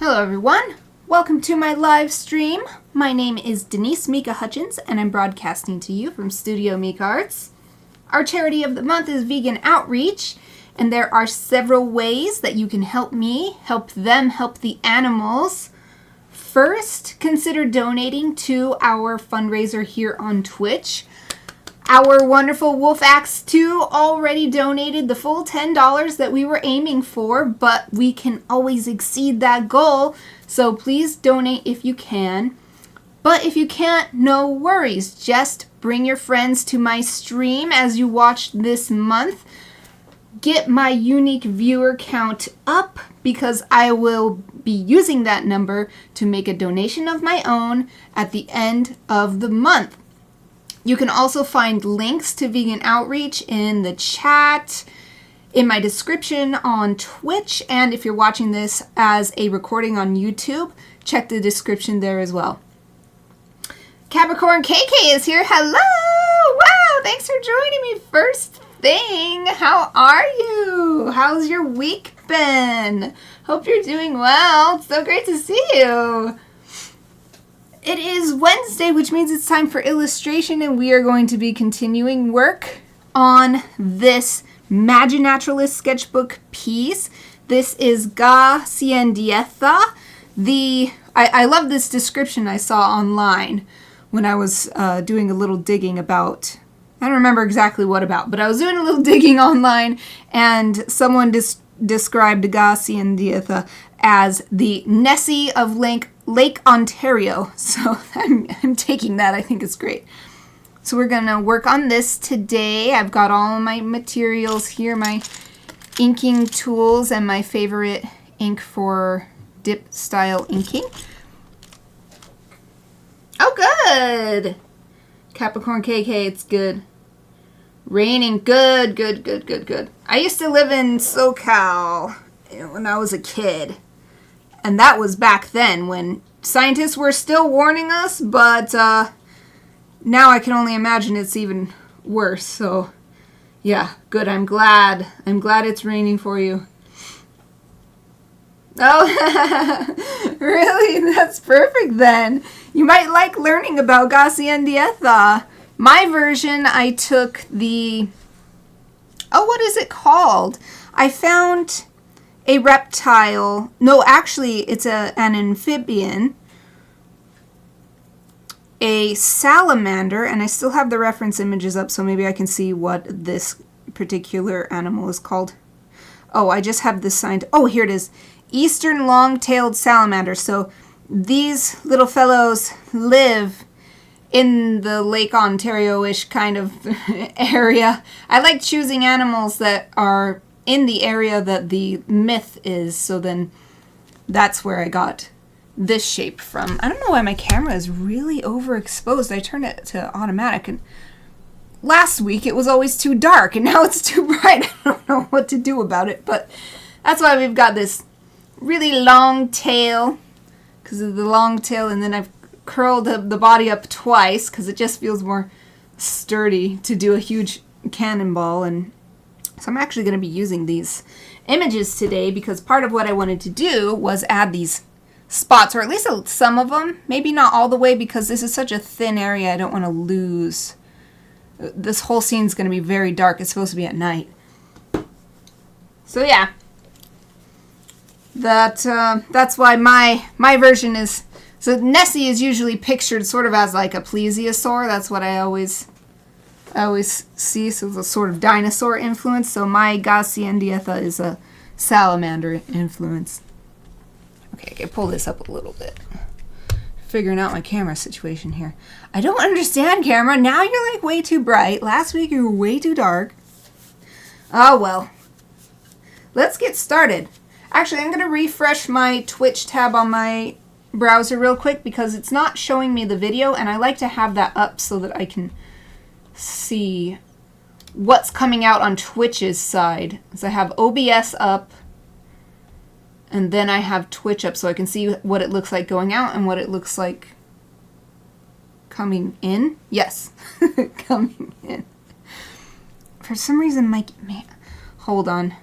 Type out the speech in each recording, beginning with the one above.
Hello everyone, welcome to my live stream. My name is Denise Hutchins and I'm broadcasting to you from Studio Mikarts. Our charity of the month is Vegan Outreach, and there are several ways that you can help me, help them, help the animals. First, consider donating to our fundraiser here on Twitch. Our wonderful Wolf Axe 2 already donated the full $10 that we were aiming for, but we can always exceed that goal, so please donate if you can. But if you can't, no worries. Just bring your friends to my stream as you watch this month. Get my unique viewer count up because I will be using that number to make a donation of my own at the end of the month. You can also find links to Vegan Outreach in the chat, in my description on Twitch, and if you're watching this as a recording on YouTube, check the description there as well. Capricorn KK is here. Hello! Wow, thanks for joining me first thing. How are you? How's your week been? Hope you're doing well. It's so great to see you. It is Wednesday, which means it's time for illustration, and we are going to be continuing work on this Maginaturalist sketchbook piece. This is Gaasyendietha. I love this description I saw online when I was doing a little digging about, I don't remember exactly what about, but I was doing a little digging online, and someone described Gaasyendietha as the Nessie of Lake Ontario. So I'm taking that. I think it's great. So we're going to work on this today. I've got all my materials here, my inking tools, and my favorite ink for dip style inking. Oh, good. Capricorn KK, it's good. Raining, good. I used to live in SoCal when I was a kid. And that was back then when scientists were still warning us, but now I can only imagine it's even worse. So, yeah, good. I'm glad it's raining for you. Oh, really? That's perfect then. You might like learning about Gaasyendietha. My version, I took the... Oh, what is it called? I found a reptile. No, actually, it's an amphibian. A salamander, and I still have the reference images up, so maybe I can see what this particular animal is called. Oh, I just have this signed. Oh, here it is. Eastern long-tailed salamander. So these little fellows live in the Lake Ontario-ish kind of area. I like choosing animals that are in the area that the myth is, so then that's where I got this shape from. I don't know why my camera is really overexposed. I turned it to automatic, and last week it was always too dark, and now it's too bright. I don't know what to do about it, but that's why we've got this really long tail, because of the long tail, and then I've curled the body up twice, because it just feels more sturdy to do a huge cannonball. And so I'm actually going to be using these images today because part of what I wanted to do was add these spots, or at least some of them. Maybe not all the way because this is such a thin area I don't want to lose. This whole scene is going to be very dark. It's supposed to be at night. So yeah. That's why my version is... So Nessie is usually pictured sort of as like a plesiosaur. That's what I always see, so it's a sort of dinosaur influence. So my Gaasyendietha is a salamander influence. Okay, I can pull this up a little bit. Figuring out my camera situation here. I don't understand, camera. Now you're like way too bright. Last week you were way too dark. Oh well. Let's get started. Actually, I'm going to refresh my Twitch tab on my browser real quick because it's not showing me the video, and I like to have that up so that I can see what's coming out on Twitch's side. So I have OBS up, and then I have Twitch up so I can see what it looks like going out and what it looks like coming in. Yes, coming in. For some reason, hold on.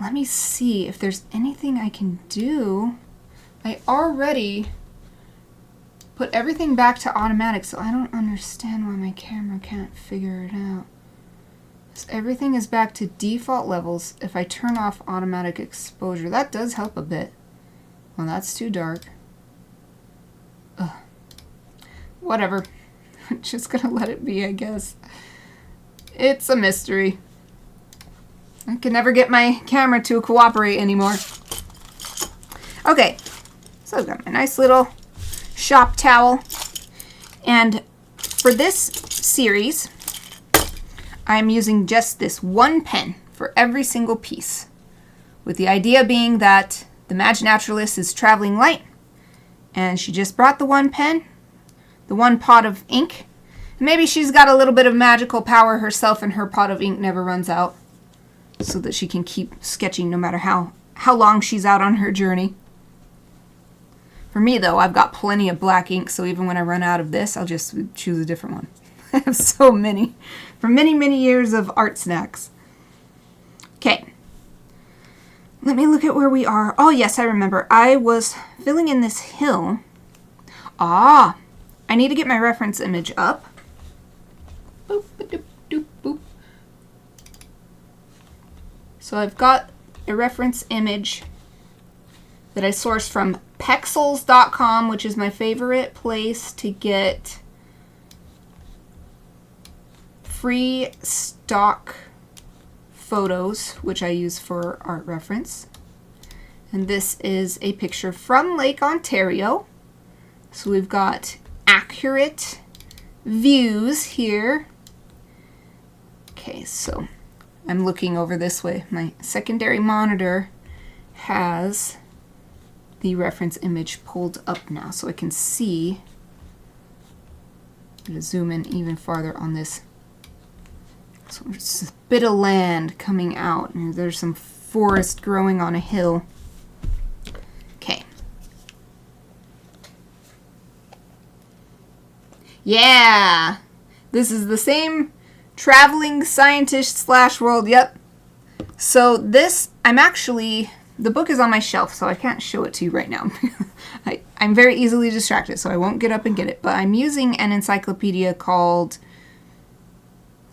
let me see if there's anything I can do. I already put everything back to automatic, so I don't understand why my camera can't figure it out. So everything is back to default levels. If I turn off automatic exposure, that does help a bit. Well, that's too dark. Ugh. Whatever. I'm just gonna let it be, I guess. It's a mystery. I can never get my camera to cooperate anymore. Okay, so I've got my nice little shop towel. And for this series, I'm using just this one pen for every single piece, with the idea being that the Maginaturalist is traveling light, and she just brought the one pen, the one pot of ink. Maybe she's got a little bit of magical power herself and her pot of ink never runs out, so that she can keep sketching no matter how long she's out on her journey. For me, though, I've got plenty of black ink, so even when I run out of this, I'll just choose a different one. I have so many, for many, many years of art snacks. Okay. Let me look at where we are. Oh, yes, I remember. I was filling in this hill. Ah, I need to get my reference image up. Boop, doop, doop, boop. So I've got a reference image that I sourced from Pexels.com, which is my favorite place to get free stock photos, which I use for art reference. And this is a picture from Lake Ontario. So we've got accurate views here. Okay, so I'm looking over this way. My secondary monitor has the reference image pulled up now, so I can see. I'm going to zoom in even farther on this. So there's a bit of land coming out, and there's some forest growing on a hill. Okay. Yeah! This is the same traveling scientist slash world. Yep. So this, the book is on my shelf, so I can't show it to you right now. I'm very easily distracted, so I won't get up and get it. But I'm using an encyclopedia called,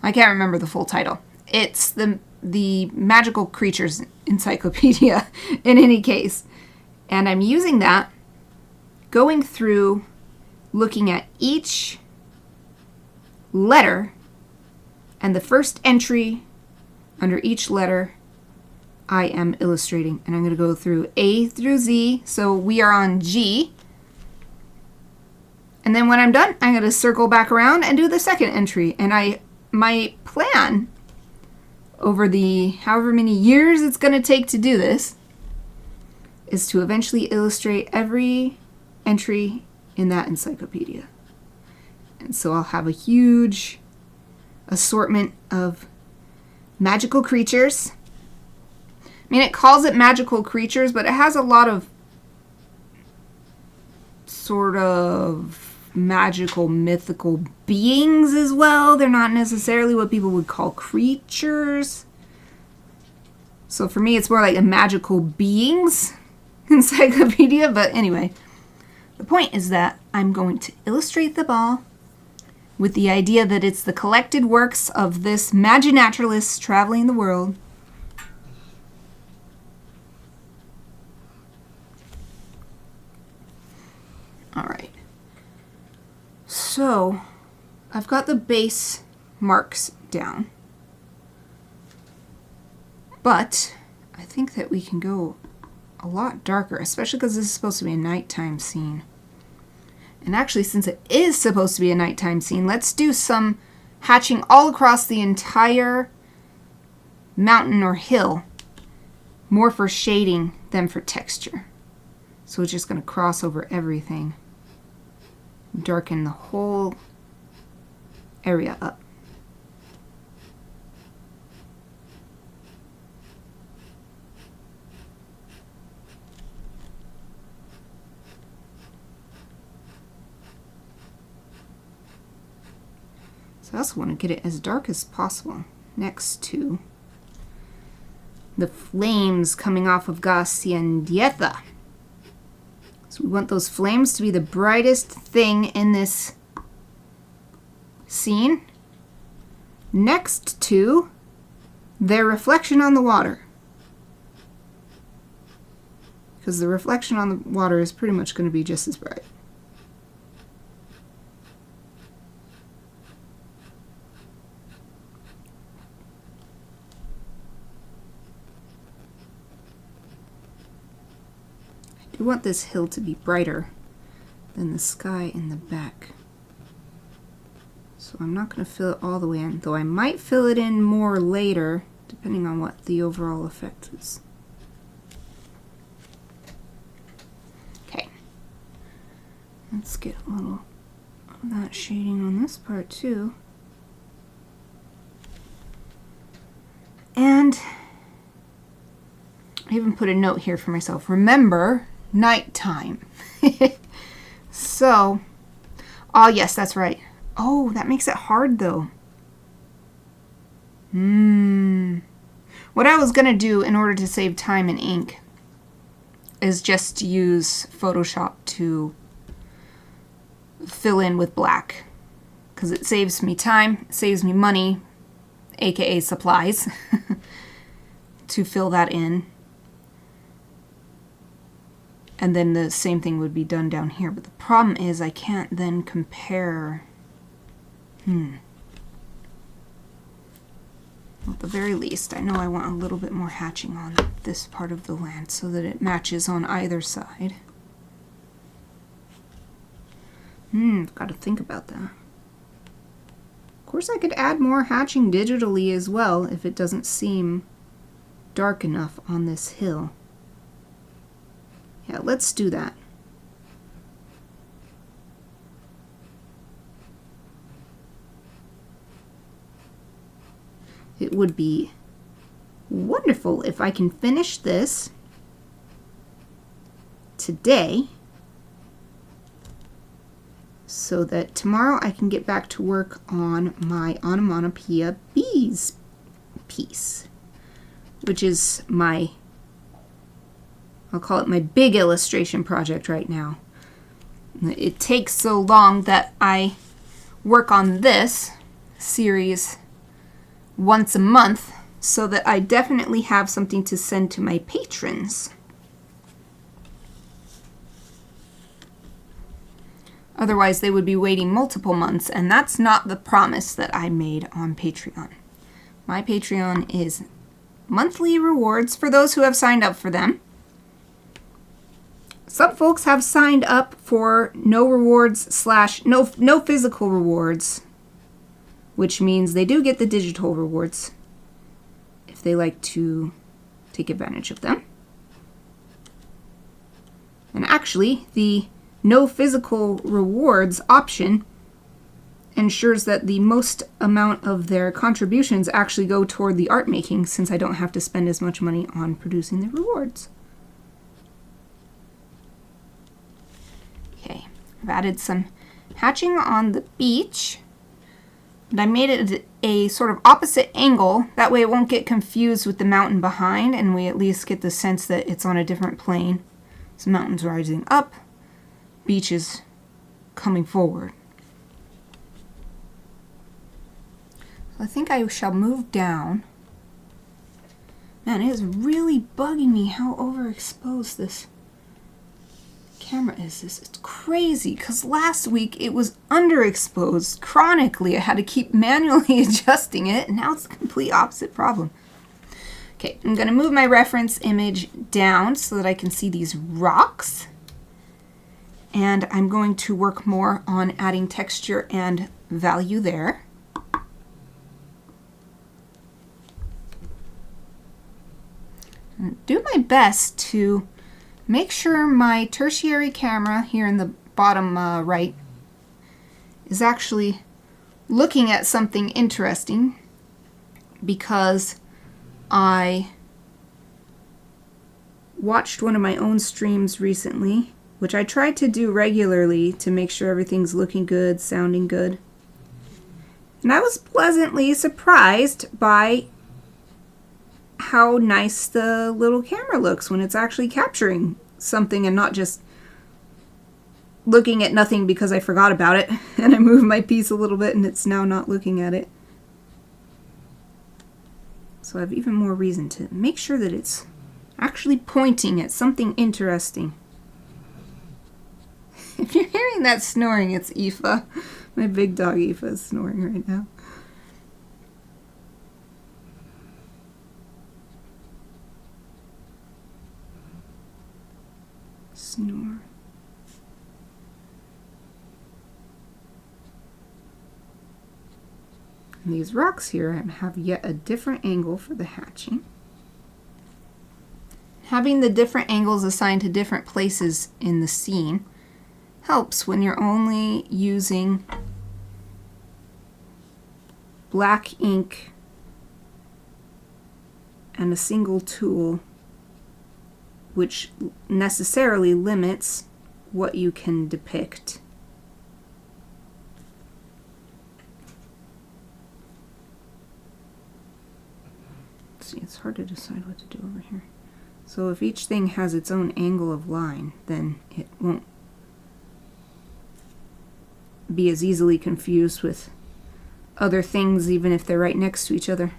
I can't remember the full title. It's the Magical Creatures Encyclopedia in any case. And I'm using that, going through, looking at each letter, and the first entry under each letter I am illustrating. And I'm going to go through A through Z. So we are on G. And then when I'm done, I'm going to circle back around and do the second entry. And my plan over the however many years it's going to take to do this is to eventually illustrate every entry in that encyclopedia. And so I'll have a huge assortment of magical creatures. I mean, it calls it magical creatures, but it has a lot of sort of magical, mythical beings as well. They're not necessarily what people would call creatures. So for me, it's more like a magical beings encyclopedia. But anyway, the point is that I'm going to illustrate the ball with the idea that it's the collected works of this Maginaturalist traveling the world. All right. So I've got the base marks down, but I think that we can go a lot darker, especially because this is supposed to be a nighttime scene. And actually, since it is supposed to be a nighttime scene, let's do some hatching all across the entire mountain or hill, more for shading than for texture. So it's just going to cross over everything, darken the whole area up. So I also want to get it as dark as possible next to the flames coming off of Gaasyendietha. So we want those flames to be the brightest thing in this scene, next to their reflection on the water. Because the reflection on the water is pretty much going to be just as bright. I do want this hill to be brighter than the sky in the back. So I'm not going to fill it all the way in, though I might fill it in more later, depending on what the overall effect is. Okay. Let's get a little of that shading on this part too. And I even put a note here for myself. Remember, nighttime. So, oh yes, that's right. Oh, that makes it hard though. What I was going to do in order to save time and ink is just use Photoshop to fill in with black. Because it saves me time, it saves me money, aka supplies, to fill that in. And then the same thing would be done down here. But the problem is I can't then compare. Well, at the very least, I know I want a little bit more hatching on this part of the land so that it matches on either side. I've got to think about that. Of course, I could add more hatching digitally as well if it doesn't seem dark enough on this hill. Yeah, let's do that. It would be wonderful if I can finish this today so that tomorrow I can get back to work on my onomatopoeia bees piece, which is my, I'll call it my big illustration project right now. It takes so long that I work on this series once a month so that I definitely have something to send to my patrons. Otherwise, they would be waiting multiple months, and that's not the promise that I made on Patreon. My Patreon is monthly rewards for those who have signed up for them. Some folks have signed up for no rewards / no physical rewards, which means they do get the digital rewards if they like to take advantage of them. And actually, the no physical rewards option ensures that the most amount of their contributions actually go toward the art making, since I don't have to spend as much money on producing the rewards. Okay, I've added some hatching on the beach. And I made it a sort of opposite angle. That way it won't get confused with the mountain behind, and we at least get the sense that it's on a different plane. So mountain's rising up, beach is coming forward. So I think I shall move down. Man, it is really bugging me how overexposed this camera is. It's crazy, because last week it was underexposed chronically. I had to keep manually adjusting it, and now it's the complete opposite problem. Okay, I'm going to move my reference image down so that I can see these rocks. And I'm going to work more on adding texture and value there. And do my best to make sure my tertiary camera here in the bottom right is actually looking at something interesting, because I watched one of my own streams recently, which I try to do regularly to make sure everything's looking good, sounding good. And I was pleasantly surprised by how nice the little camera looks when it's actually capturing something and not just looking at nothing because I forgot about it and I moved my piece a little bit and it's now not looking at it. So I have even more reason to make sure that it's actually pointing at something interesting. If you're hearing that snoring, it's Aoife. My big dog Aoife is snoring right now. Snore. And these rocks here have yet a different angle for the hatching. Having the different angles assigned to different places in the scene helps when you're only using black ink and a single tool, which necessarily limits what you can depict. See, it's hard to decide what to do over here. So if each thing has its own angle of line, then it won't be as easily confused with other things, even if they're right next to each other.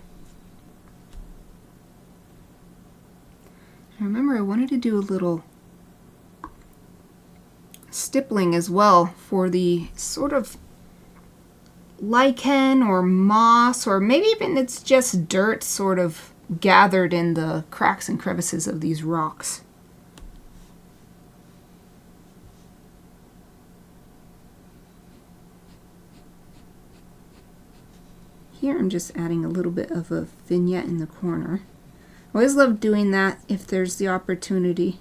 I remember I wanted to do a little stippling as well for the sort of lichen or moss, or maybe even it's just dirt sort of gathered in the cracks and crevices of these rocks. Here I'm just adding a little bit of a vignette in the corner. I always love doing that if there's the opportunity,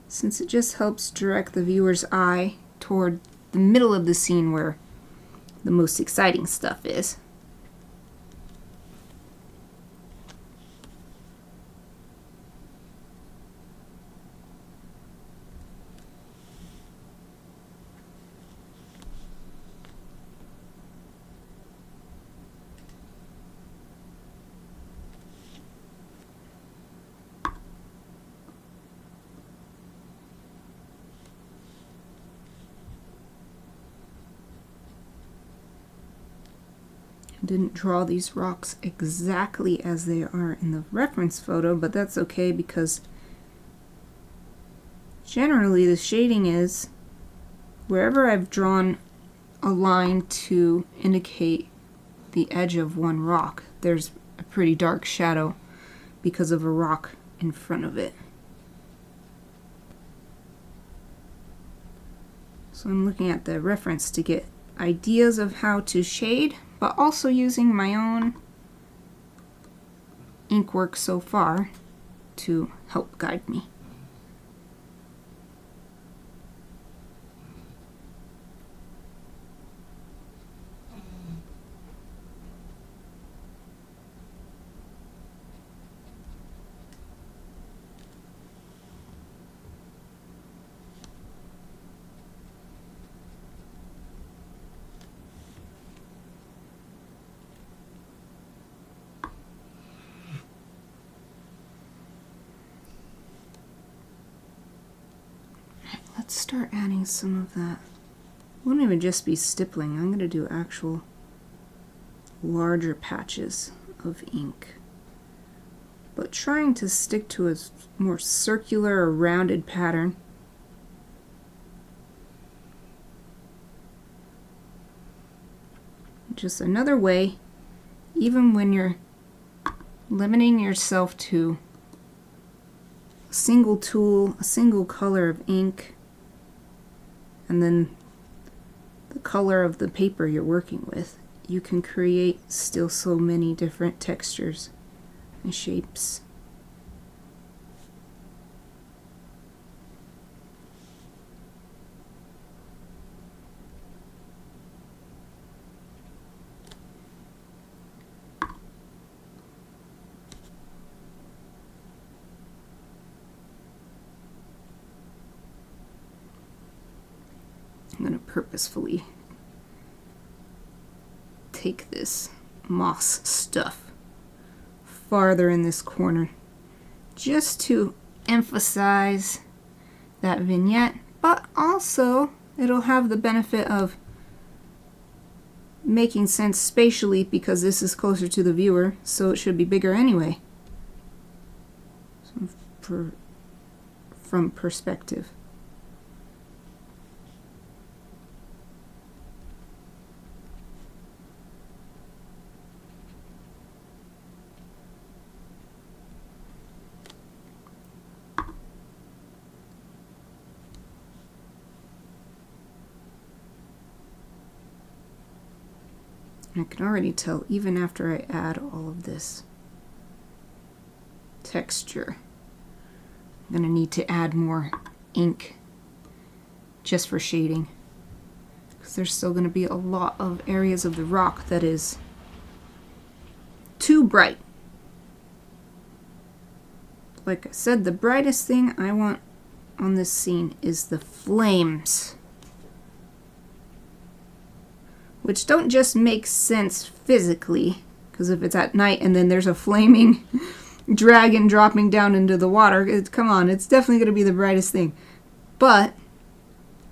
since it just helps direct the viewer's eye toward the middle of the scene where the most exciting stuff is. Didn't draw these rocks exactly as they are in the reference photo, but that's okay because generally the shading is wherever I've drawn a line to indicate the edge of one rock, there's a pretty dark shadow because of a rock in front of it. So I'm looking at the reference to get ideas of how to shade, but also using my own ink work so far to help guide me. Let's start adding some of that. It won't even just be stippling. I'm going to do actual larger patches of ink, but trying to stick to a more circular or rounded pattern. Just another way, even when you're limiting yourself to a single tool, a single color of ink, and then the color of the paper you're working with, you can create still so many different textures and shapes. I'm going to purposefully take this moss stuff farther in this corner, just to emphasize that vignette, but also it'll have the benefit of making sense spatially because this is closer to the viewer, so it should be bigger anyway. So from perspective. I can already tell, even after I add all of this texture, I'm going to need to add more ink just for shading, because there's still going to be a lot of areas of the rock that is too bright. Like I said, the brightest thing I want on this scene is the flames, which don't just make sense physically, because if it's at night and then there's a flaming dragon dropping down into the water, come on, it's definitely going to be the brightest thing. But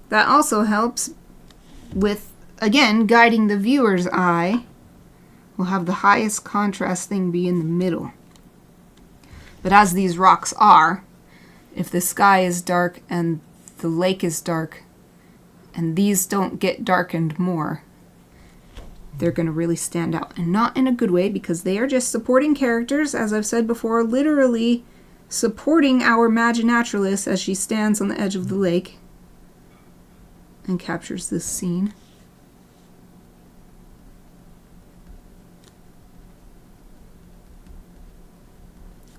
that also helps with, again, guiding the viewer's eye. We'll have the highest contrast thing be in the middle. But as these rocks are, if the sky is dark and the lake is dark, and these don't get darkened more, they're going to really stand out. And not in a good way, because they are just supporting characters, as I've said before, literally supporting our Maginaturalist as she stands on the edge of the lake and captures this scene.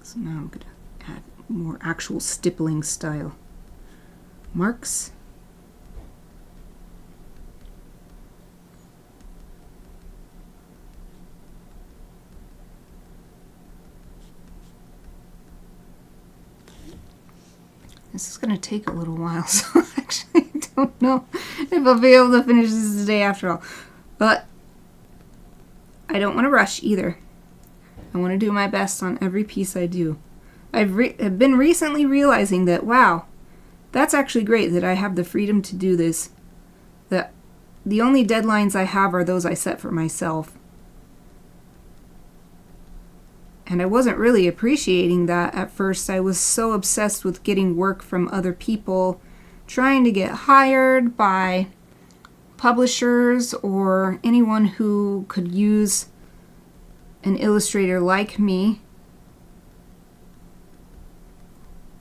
So now I'm going to add more actual stippling style marks. This is going to take a little while, so I actually don't know if I'll be able to finish this today after all. But I don't want to rush either. I want to do my best on every piece I do. I've been recently realizing that, wow, that's actually great that I have the freedom to do this. That the only deadlines I have are those I set for myself. And I wasn't really appreciating that at first. I was so obsessed with getting work from other people, trying to get hired by publishers or anyone who could use an illustrator like me.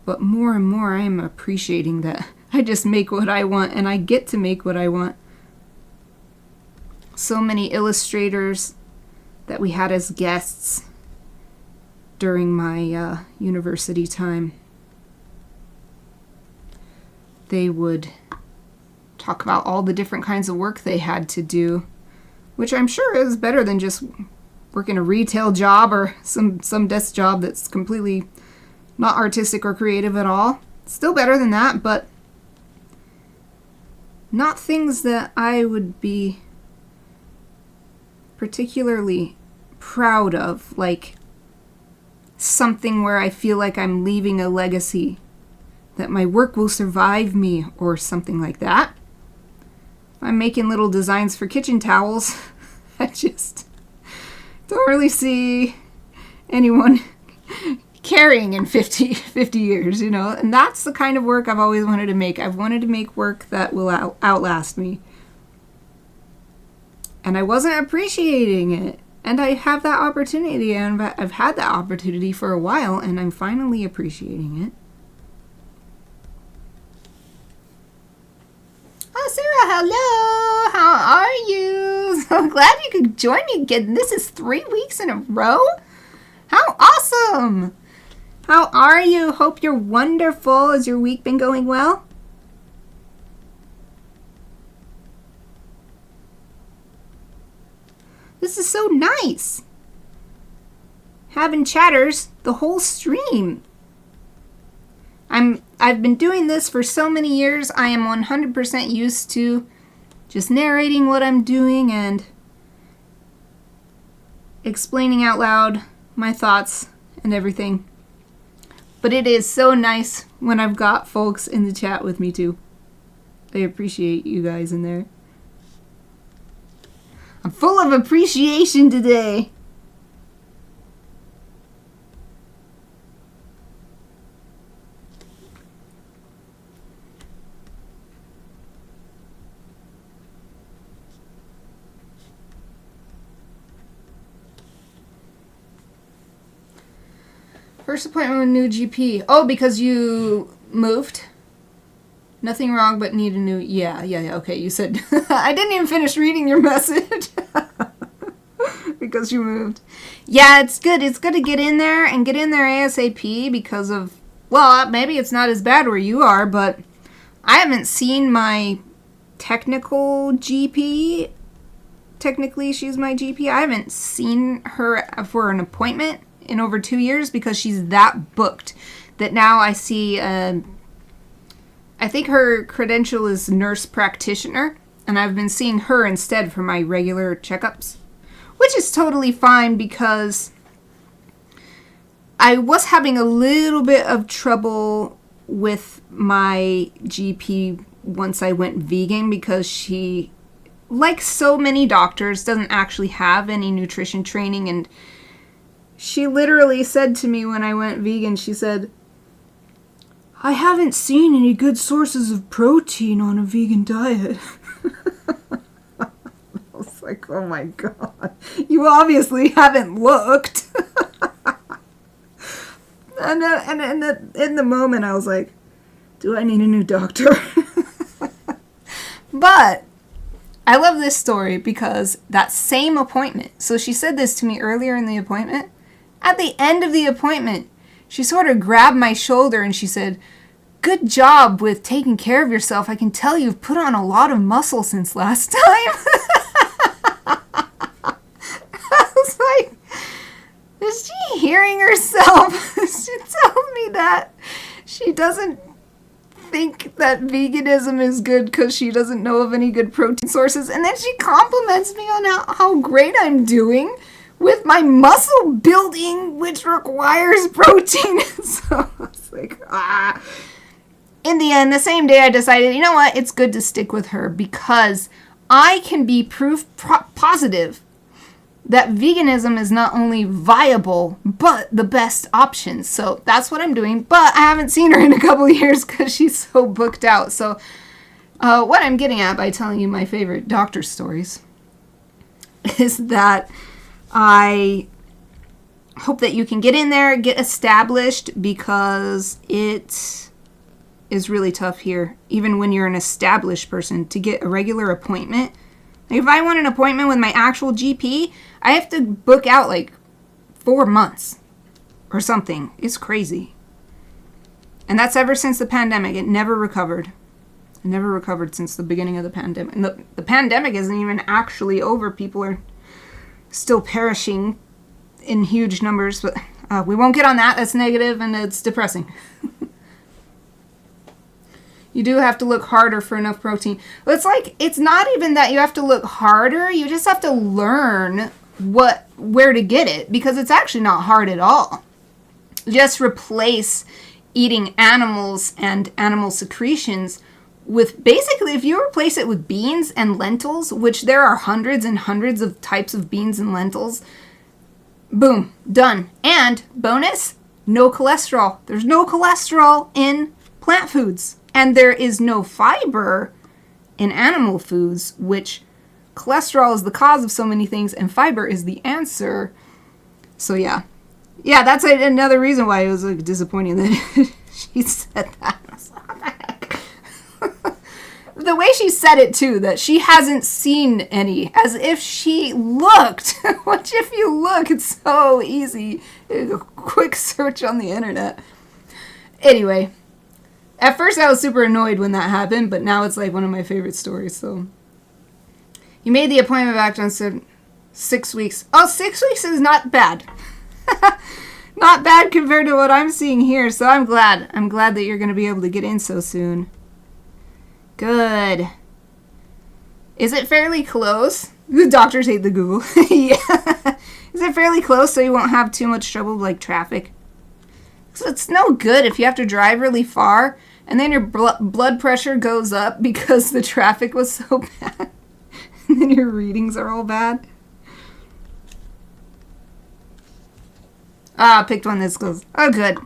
But more and more I am appreciating that I just make what I want and I get to make what I want. So many illustrators that we had as guests during my university time, they would talk about all the different kinds of work they had to do, which I'm sure is better than just working a retail job or some desk job that's completely not artistic or creative at all. Still better than that, but not things that I would be particularly proud of, like something where I feel like I'm leaving a legacy, that my work will survive me or something like that. If I'm making little designs for kitchen towels, I just don't really see anyone carrying in 50 years, you know? And that's the kind of work I've always wanted to make. I've wanted to make work that will outlast me. And I wasn't appreciating it. And I have that opportunity, and I've had that opportunity for a while, and I'm finally appreciating it. Oh, Sarah, hello! How are you? So glad you could join me again. This is 3 weeks in a row? How awesome! How are you? Hope you're wonderful. Has your week been going well? This is so nice. Having chatters the whole stream. I've been doing this for so many years. I am 100% used to just narrating what I'm doing and explaining out loud my thoughts and everything. But it is so nice when I've got folks in the chat with me too. I appreciate you guys in there. I'm full of appreciation today. First appointment with new GP. Oh, because you moved? Nothing wrong, but need a new... Yeah, okay, you said... I didn't even finish reading your message. Because you moved. Yeah, it's good. It's good to get in there and get in there ASAP because of... Well, maybe it's not as bad where you are, but I haven't seen my technical GP. Technically, she's my GP. I haven't seen her for an appointment in over 2 years because she's that booked that now I see... I think her credential is nurse practitioner, and I've been seeing her instead for my regular checkups, which is totally fine because I was having a little bit of trouble with my GP once I went vegan because she, like so many doctors, doesn't actually have any nutrition training, and she literally said to me when I went vegan, she said, I haven't seen any good sources of protein on a vegan diet. I was like, oh my god. You obviously haven't looked. and in the moment, I was like, do I need a new doctor? But I love this story because that same appointment. So she said this to me earlier in the appointment. At the end of the appointment, she sort of grabbed my shoulder and she said, good job with taking care of yourself. I can tell you've put on a lot of muscle since last time. I was like, is she hearing herself? She tells me that she doesn't think that veganism is good because she doesn't know of any good protein sources. And then she compliments me on how great I'm doing with my muscle building, which requires protein. So I was like, In the end, the same day, I decided, you know what? It's good to stick with her because I can be proof positive that veganism is not only viable, but the best option. So that's what I'm doing. But I haven't seen her in a couple of years because she's so booked out. So what I'm getting at by telling you my favorite doctor stories is that I hope that you can get in there, get established, because it is really tough here, even when you're an established person, to get a regular appointment. Like if I want an appointment with my actual GP, I have to book out like 4 months or something. It's crazy. And that's ever since the pandemic. It never recovered. It never recovered since the beginning of the pandemic. And the pandemic isn't even actually over. People are still perishing in huge numbers, but we won't get on that. That's negative and it's depressing. You do have to look harder for enough protein. It's like, it's not even that you have to look harder. You just have to learn where to get it, because it's actually not hard at all. Just replace eating animals and animal secretions with, basically, if you replace it with beans and lentils, which there are hundreds and hundreds of types of beans and lentils, boom, done. And bonus, no cholesterol. There's no cholesterol in plant foods. And there is no fiber in animal foods, which cholesterol is the cause of so many things, and fiber is the answer. So yeah. Yeah, that's another reason why it was like disappointing that she said that. I was like, what the heck? The way she said it too, that she hasn't seen any, as if she looked. Which if you look, it's so easy. A quick search on the internet. Anyway. At first I was super annoyed when that happened, but now it's like one of my favorite stories, so. You made the appointment back on 6 weeks. Oh, 6 weeks is not bad. Not bad compared to what I'm seeing here, so I'm glad. I'm glad that you're going to be able to get in so soon. Good. Is it fairly close? The doctors hate the Google. Yeah. Is it fairly close so you won't have too much trouble with, like, traffic? So it's no good if you have to drive really far and then your blood pressure goes up because the traffic was so bad. And then your readings are all bad. Ah, I picked one that's close. Oh, good.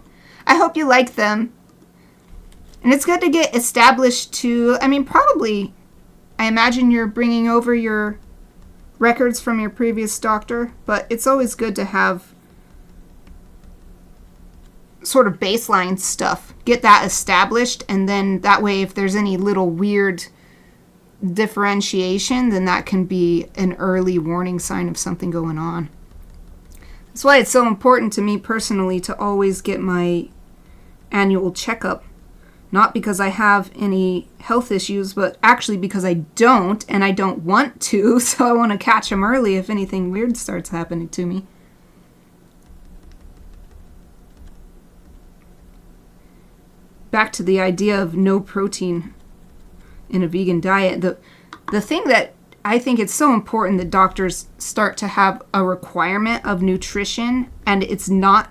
I hope you like them. And it's good to get established to, I mean, probably, I imagine you're bringing over your records from your previous doctor, but it's always good to have sort of baseline stuff. Get that established, and then that way if there's any little weird differentiation, then that can be an early warning sign of something going on. That's why it's so important to me personally to always get my annual checkup. Not because I have any health issues, but actually because I don't, and I don't want to, so I want to catch them early if anything weird starts happening to me. Back to the idea of no protein in a vegan diet. The thing that I think it's so important that doctors start to have a requirement of nutrition, and it's not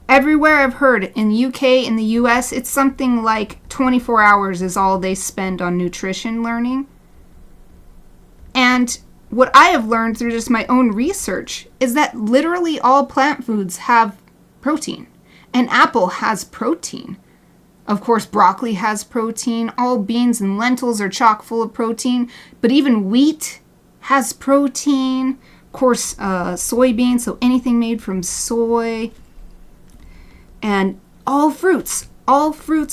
everywhere. I've heard in the UK, in the US, it's something like 24 hours is all they spend on nutrition learning. And what I have learned through just my own research is that literally all plant foods have protein. An apple has protein. Of course, broccoli has protein. All beans and lentils are chock full of protein. But even wheat has protein. Of course, soybeans, so anything made from soy. And all fruits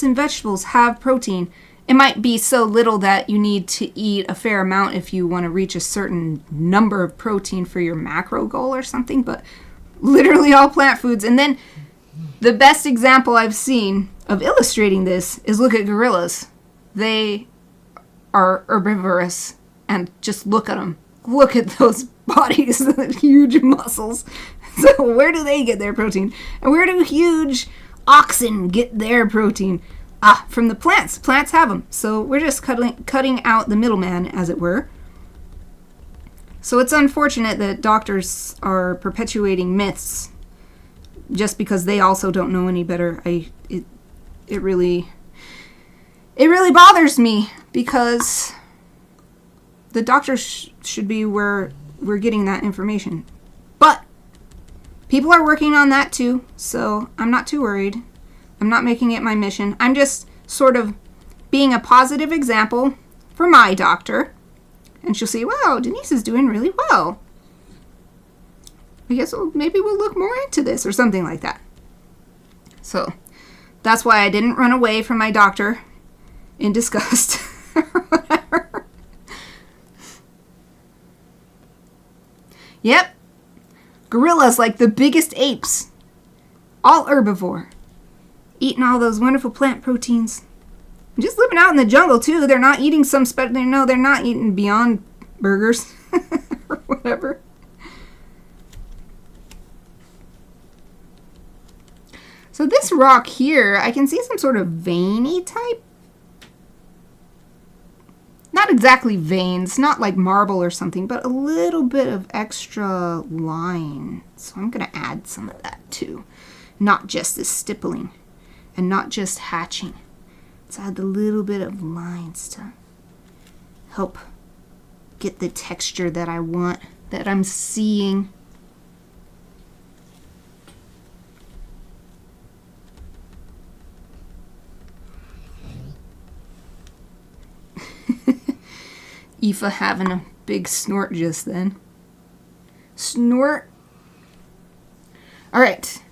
and vegetables have protein. It might be so little that you need to eat a fair amount if you want to reach a certain number of protein for your macro goal or something, but literally all plant foods. And then the best example I've seen of illustrating this is look at gorillas. They are herbivorous, and just look at them. Look at those bodies, the huge muscles. So where do they get their protein? And where do huge oxen get their protein? Ah, from the plants. Plants have them. So we're just cutting out the middleman, as it were. So it's unfortunate that doctors are perpetuating myths just because they also don't know any better. It really bothers me because the doctors should be where we're getting that information. But people are working on that too, so I'm not too worried. I'm not making it my mission. I'm just sort of being a positive example for my doctor. And she'll say, wow, Denise is doing really well. I guess maybe we'll look more into this or something like that. So that's why I didn't run away from my doctor in disgust or whatever. Yep. Gorillas, like the biggest apes. All herbivore. Eating all those wonderful plant proteins. Just living out in the jungle, too. They're not eating they're not eating Beyond Burgers or whatever. So this rock here, I can see some sort of veiny type. Not exactly veins, not like marble or something, but a little bit of extra line. So I'm going to add some of that too. Not just the stippling and not just hatching. Let's add a little bit of lines to help get the texture that I want, that I'm seeing. Aoife having a big snort just then. Snort. Alright.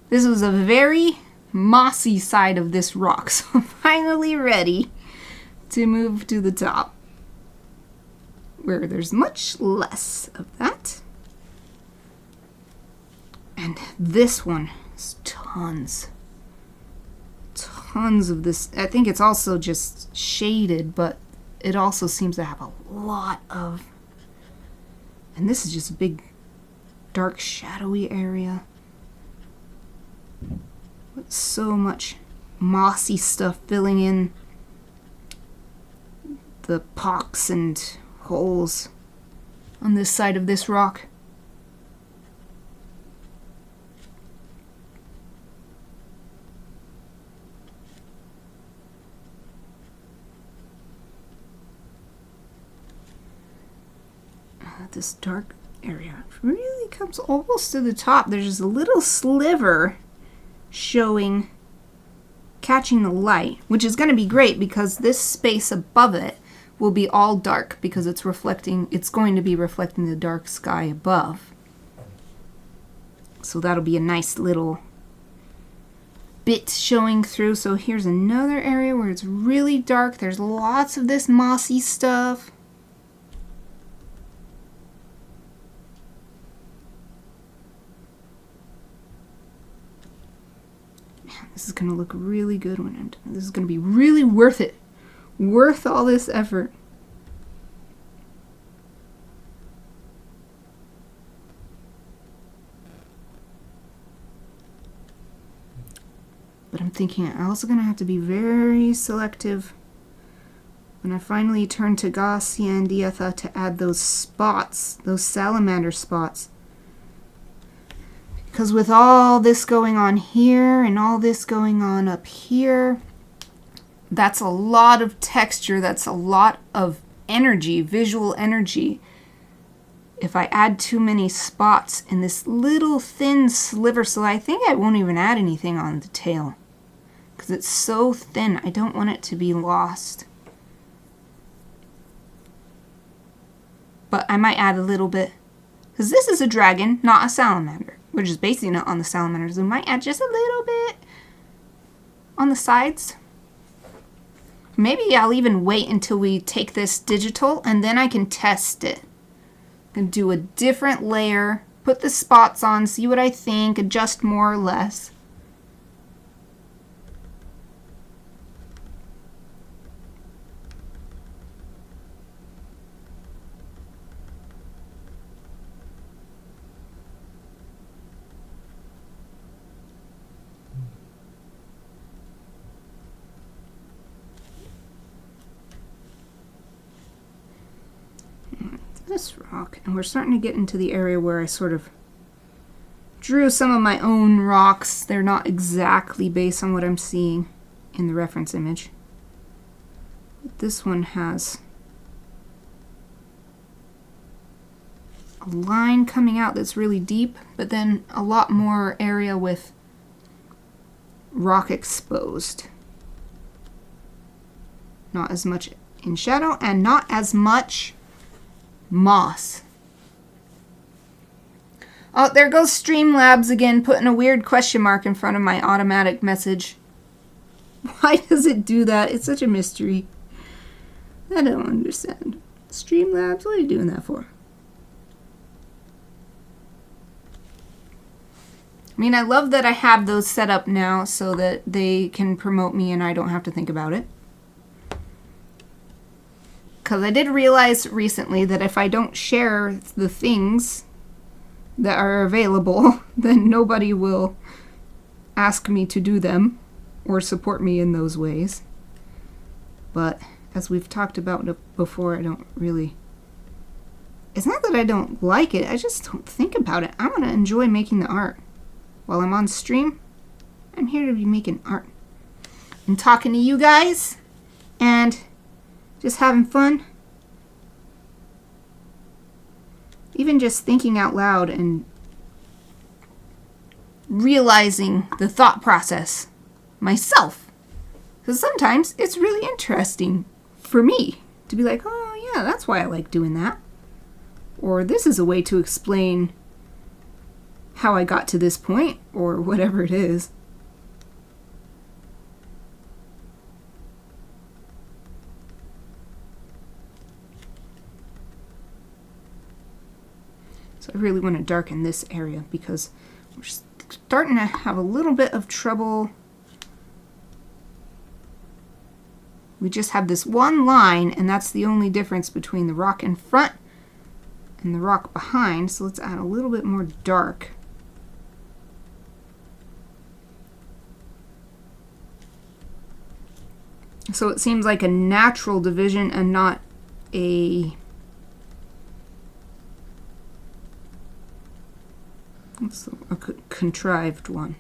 This was a very mossy side of this rock, so I'm finally ready to move to the top, where there's much less of that. And this one is tons of this. I think it's also just shaded, but it also seems to have a lot of, and this is just a big dark shadowy area with so much mossy stuff filling in the pocks and holes on this side of this rock. at this dark area. It really comes almost to the top. There's just a little sliver showing, catching the light, which is going to be great because this space above it will be all dark because it's going to be reflecting the dark sky above. So that'll be a nice little bit showing through. So here's another area where it's really dark. There's lots of this mossy stuff. Man, this is going to look really good when I'm done. This is going to be really worth it. Worth all this effort. But I'm thinking I'm also going to have to be very selective when I finally turn to Gaasyendietha to add those spots, those salamander spots. Because with all this going on here and all this going on up here, that's a lot of texture, that's a lot of energy, visual energy. If I add too many spots in this little thin sliver, so I think I won't even add anything on the tail. Because it's so thin, I don't want it to be lost. But I might add a little bit. Because this is a dragon, not a salamander. We're just basing it on the salamanders. So I might add just a little bit on the sides. Maybe I'll even wait until we take this digital and then I can test it. I can do a different layer, put the spots on, see what I think, adjust more or less. This rock, and we're starting to get into the area where I sort of drew some of my own rocks. They're not exactly based on what I'm seeing in the reference image. But this one has a line coming out that's really deep, but then a lot more area with rock exposed. Not as much in shadow and not as much moss. Oh, there goes Streamlabs again, putting a weird question mark in front of my automatic message. Why does it do that? It's such a mystery. I don't understand. Streamlabs, what are you doing that for? I mean, I love that I have those set up now so that they can promote me and I don't have to think about it. Because I did realize recently that if I don't share the things that are available, then nobody will ask me to do them or support me in those ways. But as we've talked about before, I don't really... It's not that I don't like it, I just don't think about it. I want to enjoy making the art. While I'm on stream, I'm here to be making art. And talking to you guys, and just having fun. Even just thinking out loud and realizing the thought process myself. Because sometimes it's really interesting for me to be like, oh yeah, that's why I like doing that. Or this is a way to explain how I got to this point, or whatever it is. So I really want to darken this area because we're starting to have a little bit of trouble. We just have this one line, and that's the only difference between the rock in front and the rock behind. So let's add a little bit more dark. So it seems like a natural division and not a... It's a contrived one.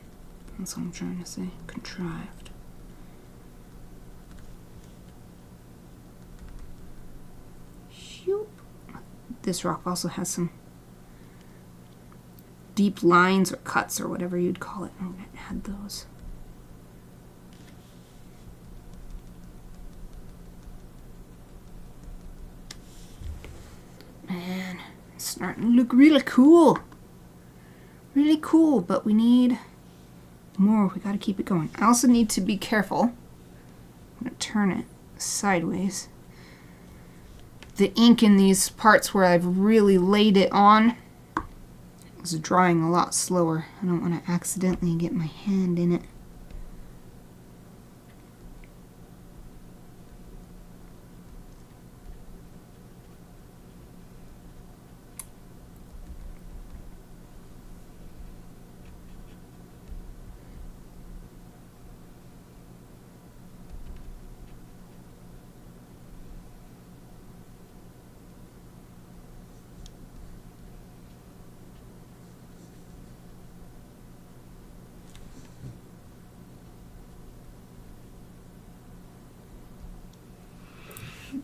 That's what I'm trying to say. Contrived. this rock also has some deep lines or cuts or whatever you'd call it. I'm going to add those. Man, it's starting to look really cool. Really cool, but we need more. We got to keep it going. I also need to be careful. I'm going to turn it sideways. The ink in these parts where I've really laid it on is drying a lot slower. I don't want to accidentally get my hand in it.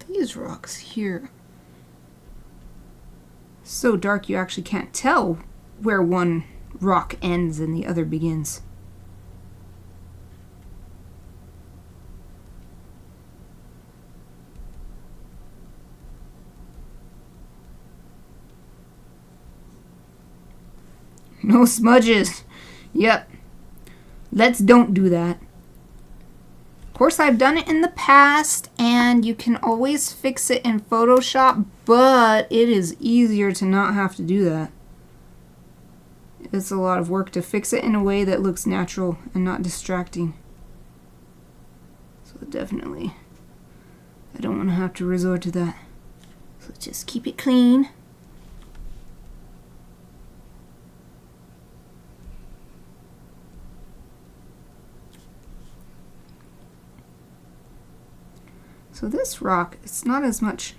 These rocks here, so dark you actually can't tell where one rock ends and the other begins. No smudges. Yep. Let's don't do that. Of course, I've done it in the past, and you can always fix it in Photoshop, but it is easier to not have to do that. It's a lot of work to fix it in a way that looks natural and not distracting. So definitely, I don't want to have to resort to that. So just keep it clean. So this rock, it's not as much.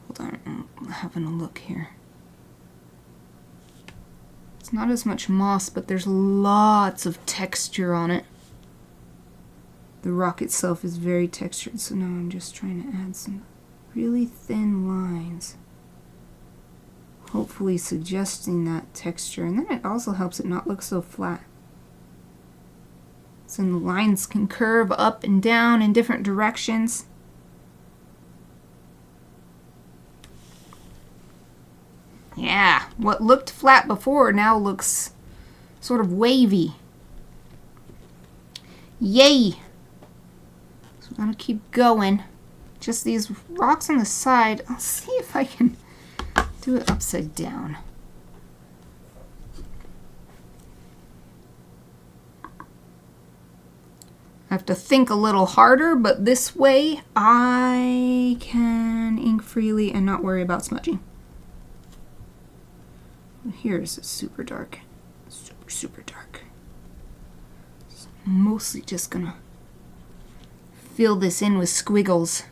Hold on, I'm having a look here. It's not as much moss, but there's lots of texture on it. The rock itself is very textured, so now I'm just trying to add some really thin lines. Hopefully suggesting that texture, and then it also helps it not look so flat. So the lines can curve up and down in different directions. Yeah, what looked flat before now looks sort of wavy. Yay! So I'm gonna keep going. Just these rocks on the side. I'll see if I can do it upside down. I have to think a little harder, but this way I can ink freely and not worry about smudging. Here's super dark. Super dark. So I'm mostly just gonna fill this in with squiggles.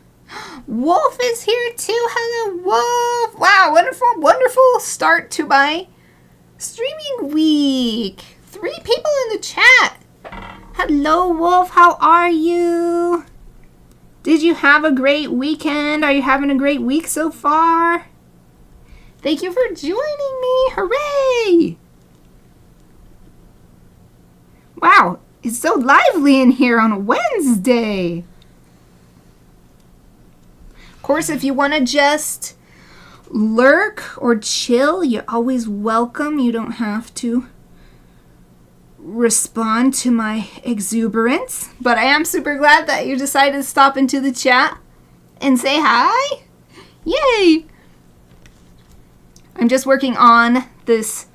Wolf is here too. Hello, Wolf. Wow, wonderful start to my streaming week. 3 people in the chat. Hello, Wolf. How are you? Did you have a great weekend? Are you having a great week so far? Thank you for joining me. Hooray! Wow, it's so lively in here on a Wednesday. Of course, if you want to just lurk or chill, you're always welcome. You don't have to respond to my exuberance, but I am super glad that you decided to stop into the chat and say hi. Yay! I'm just working on this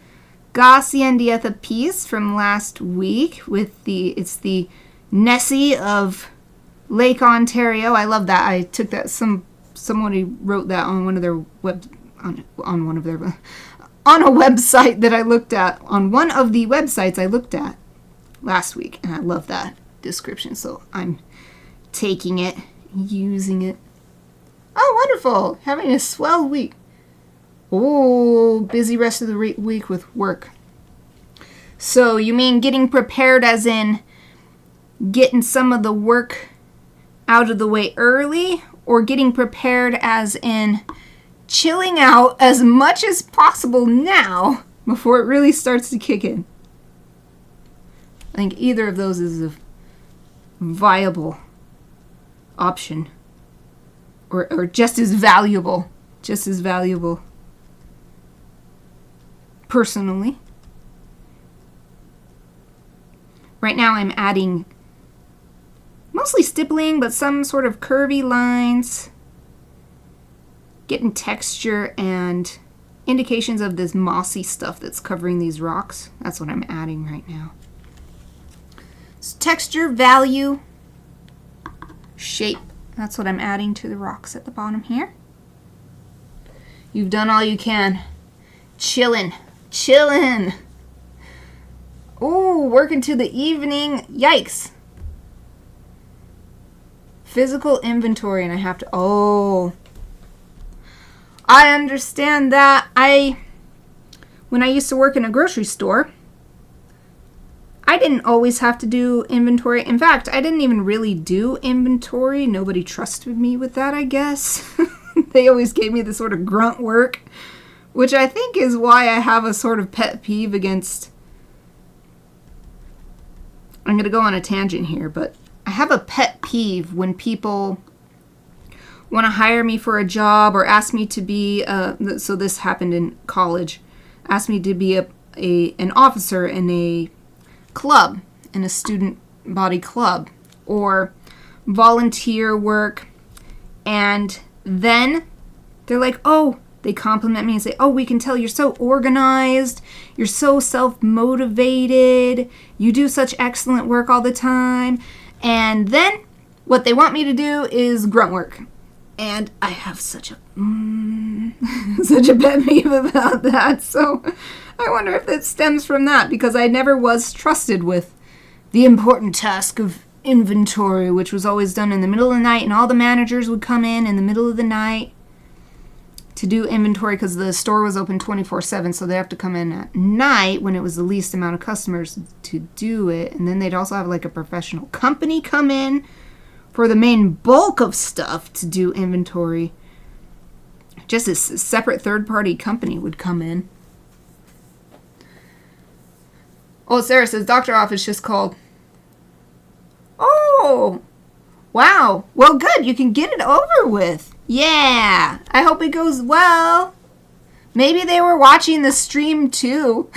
Gaasyendietha piece from last week with it's the Nessie of Lake Ontario. I love that. I took that somebody wrote that on one of their on a website that I looked at, on one of the websites I looked at last week, and I love that description, so I'm taking it, using it. Oh, wonderful! Having a swell week. Oh, busy rest of the week with work. So you mean getting prepared as in getting some of the work out of the way early, or getting prepared as in chilling out as much as possible now before it really starts to kick in. I think either of those is a viable option, or just as valuable, personally. Right now I'm adding mostly stippling, but some sort of curvy lines, getting texture and indications of this mossy stuff that's covering these rocks. That's what I'm adding right now. So texture, value, shape. That's what I'm adding to the rocks at the bottom here. You've done all you can. Chillin'. Ooh, working to the evening. Yikes. Physical inventory, and I have to... Oh. I understand that. When I used to work in a grocery store, I didn't always have to do inventory. In fact, I didn't even really do inventory. Nobody trusted me with that, I guess. They always gave me the sort of grunt work, which I think is why I have a sort of pet peeve against... I'm going to go on a tangent here, but I have a pet peeve when people want to hire me for a job or ask me to be, so this happened in college, asked me to be an officer in a club, in a student body club, or volunteer work, and then they're like, oh, they compliment me and say, oh, we can tell you're so organized, you're so self-motivated, you do such excellent work all the time, and then what they want me to do is grunt work. And I have such a pet peeve about that, so I wonder if that stems from that, because I never was trusted with the important task of inventory, which was always done in the middle of the night, and all the managers would come in the middle of the night to do inventory because the store was open 24/7, so they have to come in at night when it was the least amount of customers to do it. And then they'd also have like a professional company come in for the main bulk of stuff to do inventory. Just a separate third-party company would come in. Oh, Sarah says, doctor office just called. Oh, wow. Well, good. You can get it over with. Yeah. I hope it goes well. Maybe they were watching the stream, too.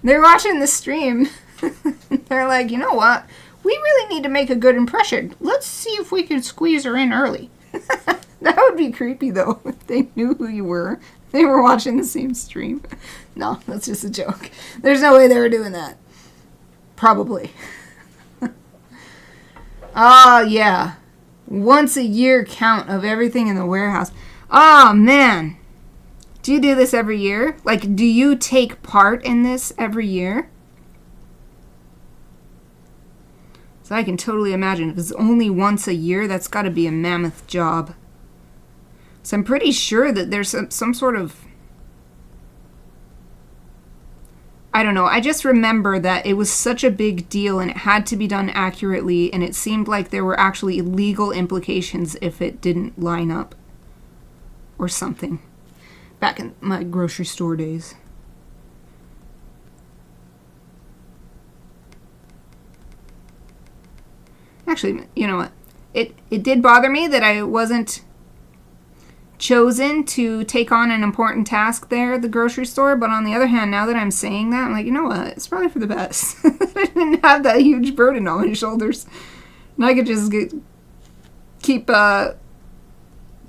They're watching the stream. They're like, you know what? We really need to make a good impression. Let's see if we can squeeze her in early. That would be creepy, though, if they knew who you were. They were watching the same stream. No, that's just a joke. There's no way they were doing that. Probably. Yeah. Once a year count of everything in the warehouse. Oh, man. Do you do this every year? Like, do you take part in this every year? So I can totally imagine if it's only once a year, that's got to be a mammoth job. So I'm pretty sure that there's some sort of... I don't know. I just remember that it was such a big deal and it had to be done accurately, and it seemed like there were actually legal implications if it didn't line up or something. Back in my grocery store days. Actually, you know what? It did bother me that I wasn't chosen to take on an important task there at the grocery store, but on the other hand, now that I'm saying that, I'm like, you know what? It's probably for the best. I didn't have that huge burden on my shoulders. And I could just keep to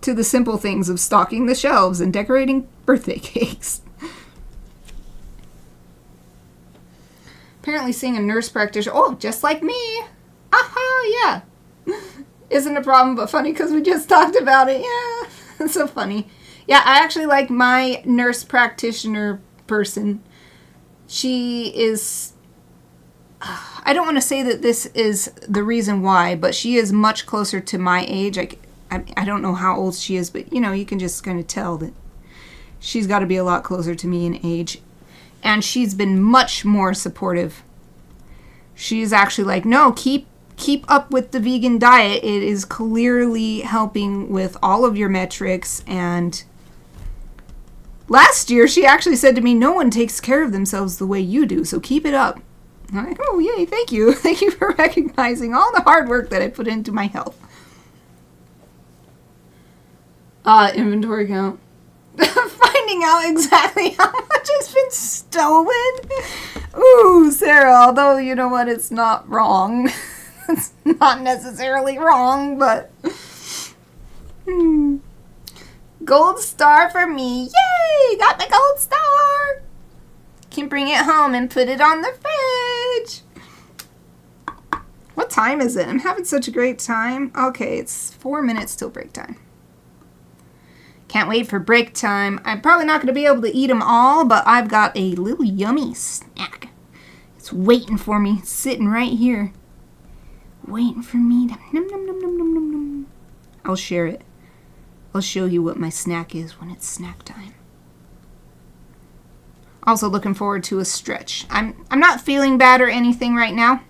the simple things of stocking the shelves and decorating birthday cakes. Apparently seeing a nurse practitioner, oh, just like me. Aha, yeah. Isn't a problem, but funny because we just talked about it. Yeah, it's so funny. Yeah, I actually like my nurse practitioner person. She is... I don't want to say that this is the reason why, but she is much closer to my age. I don't know how old she is, but, you know, you can just kind of tell that she's got to be a lot closer to me in age. And she's been much more supportive. She's actually like, no, keep keep up with the vegan diet. It is clearly helping with all of your metrics. And last year, she actually said to me, no one takes care of themselves the way you do, so keep it up. I'm like, oh, yay, thank you. Thank you for recognizing all the hard work that I put into my health. Inventory count. Finding out exactly how much has been stolen. Ooh, Sarah, although, you know what, it's not wrong. It's not necessarily wrong, but... Gold star for me. Yay! Got my gold star! Can bring it home and put it on the fridge. What time is it? I'm having such a great time. Okay, it's 4 minutes till break time. Can't wait for break time. I'm probably not going to be able to eat them all, but I've got a little yummy snack. It's waiting for me, sitting right here. Waiting for me to num num num num num num num. I'll share it. I'll show you what my snack is when it's snack time. Also looking forward to a stretch. I'm not feeling bad or anything right now,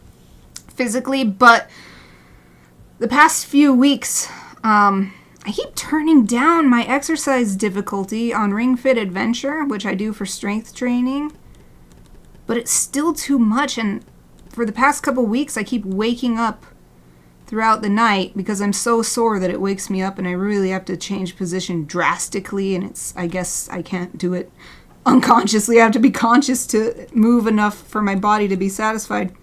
physically, but the past few weeks, I keep turning down my exercise difficulty on Ring Fit Adventure, which I do for strength training, but it's still too much, and for the past couple weeks, I keep waking up throughout the night because I'm so sore that it wakes me up and I really have to change position drastically, and I guess I can't do it unconsciously. I have to be conscious to move enough for my body to be satisfied.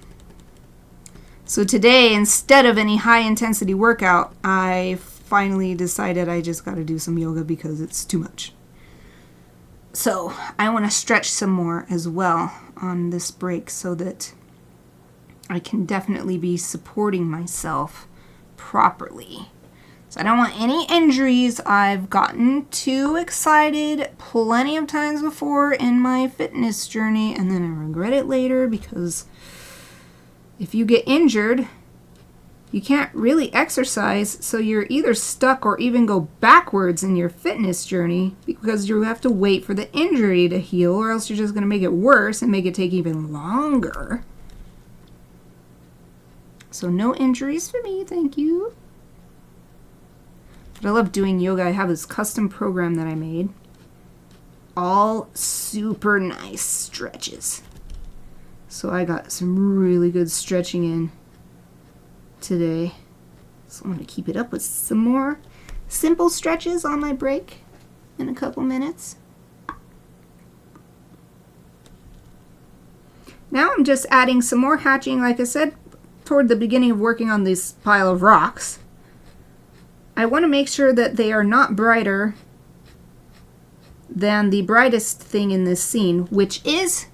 So today, instead of any high-intensity workout, I finally decided I just got to do some yoga because it's too much. So I want to stretch some more as well on this break so that I can definitely be supporting myself properly. So I don't want any injuries. I've gotten too excited plenty of times before in my fitness journey, and then I regret it later because if you get injured, you can't really exercise, so you're either stuck or even go backwards in your fitness journey because you have to wait for the injury to heal, or else you're just going to make it worse and make it take even longer. So no injuries for me, thank you. But I love doing yoga. I have this custom program that I made. All super nice stretches. So I got some really good stretching in today. So I'm going to keep it up with some more simple stretches on my break in a couple minutes. Now I'm just adding some more hatching, like I said, toward the beginning of working on this pile of rocks. I want to make sure that they are not brighter than the brightest thing in this scene, which is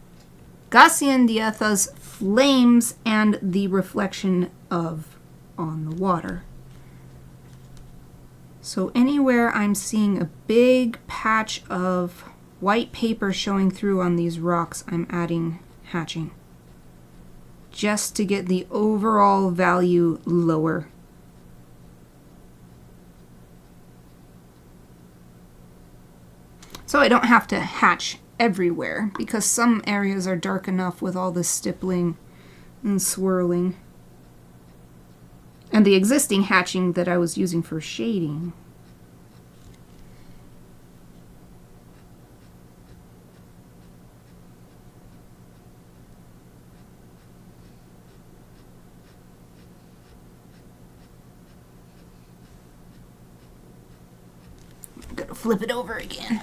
Gaasyendietha's flames and the reflection of on the water. So anywhere I'm seeing a big patch of white paper showing through on these rocks, I'm adding hatching, just to get the overall value lower. So I don't have to hatch everywhere because some areas are dark enough with all the stippling and swirling. And the existing hatching that I was using for shading. I'm gonna flip it over again.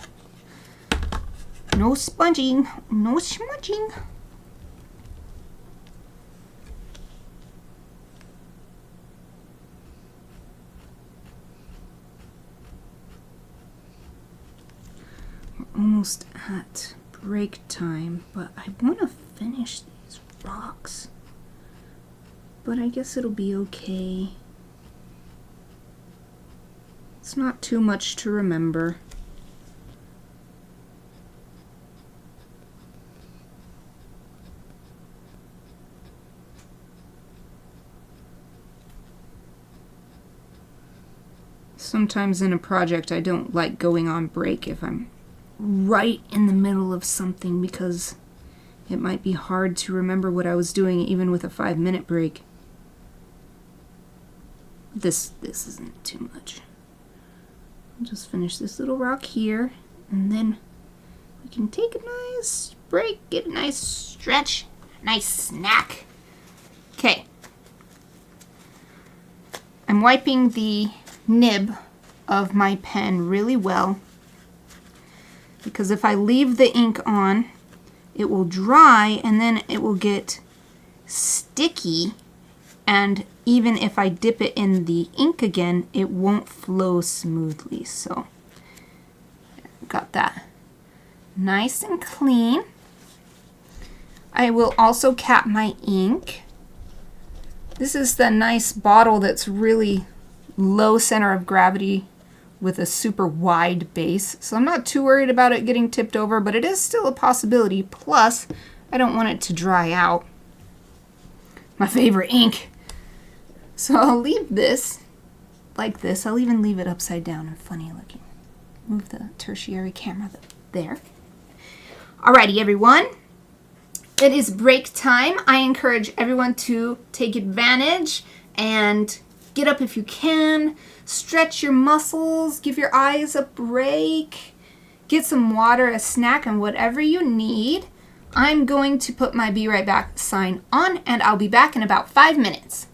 No sponging, no smudging. We're almost at break time, but I want to finish these rocks. But I guess it'll be okay. It's not too much to remember. Sometimes in a project I don't like going on break if I'm right in the middle of something because it might be hard to remember what I was doing even with a 5-minute break. This isn't too much. I'll just finish this little rock here, and then we can take a nice break, get a nice stretch, nice snack. Okay. I'm wiping the nib of my pen really well, because if I leave the ink on, it will dry and then it will get sticky, and even if I dip it in the ink again, it won't flow smoothly. So got that nice and clean. I will also cap my ink. This is the nice bottle that's really low center of gravity with a super wide base. So I'm not too worried about it getting tipped over, but it is still a possibility. Plus, I don't want it to dry out. My favorite ink. So I'll leave this like this. I'll even leave it upside down and funny looking. Move the tertiary camera there. Alrighty, everyone. It is break time. I encourage everyone to take advantage and get up if you can. Stretch your muscles. Give your eyes a break. Get some water, a snack, and whatever you need. I'm going to put my be right back sign on, and I'll be back in about 5 minutes.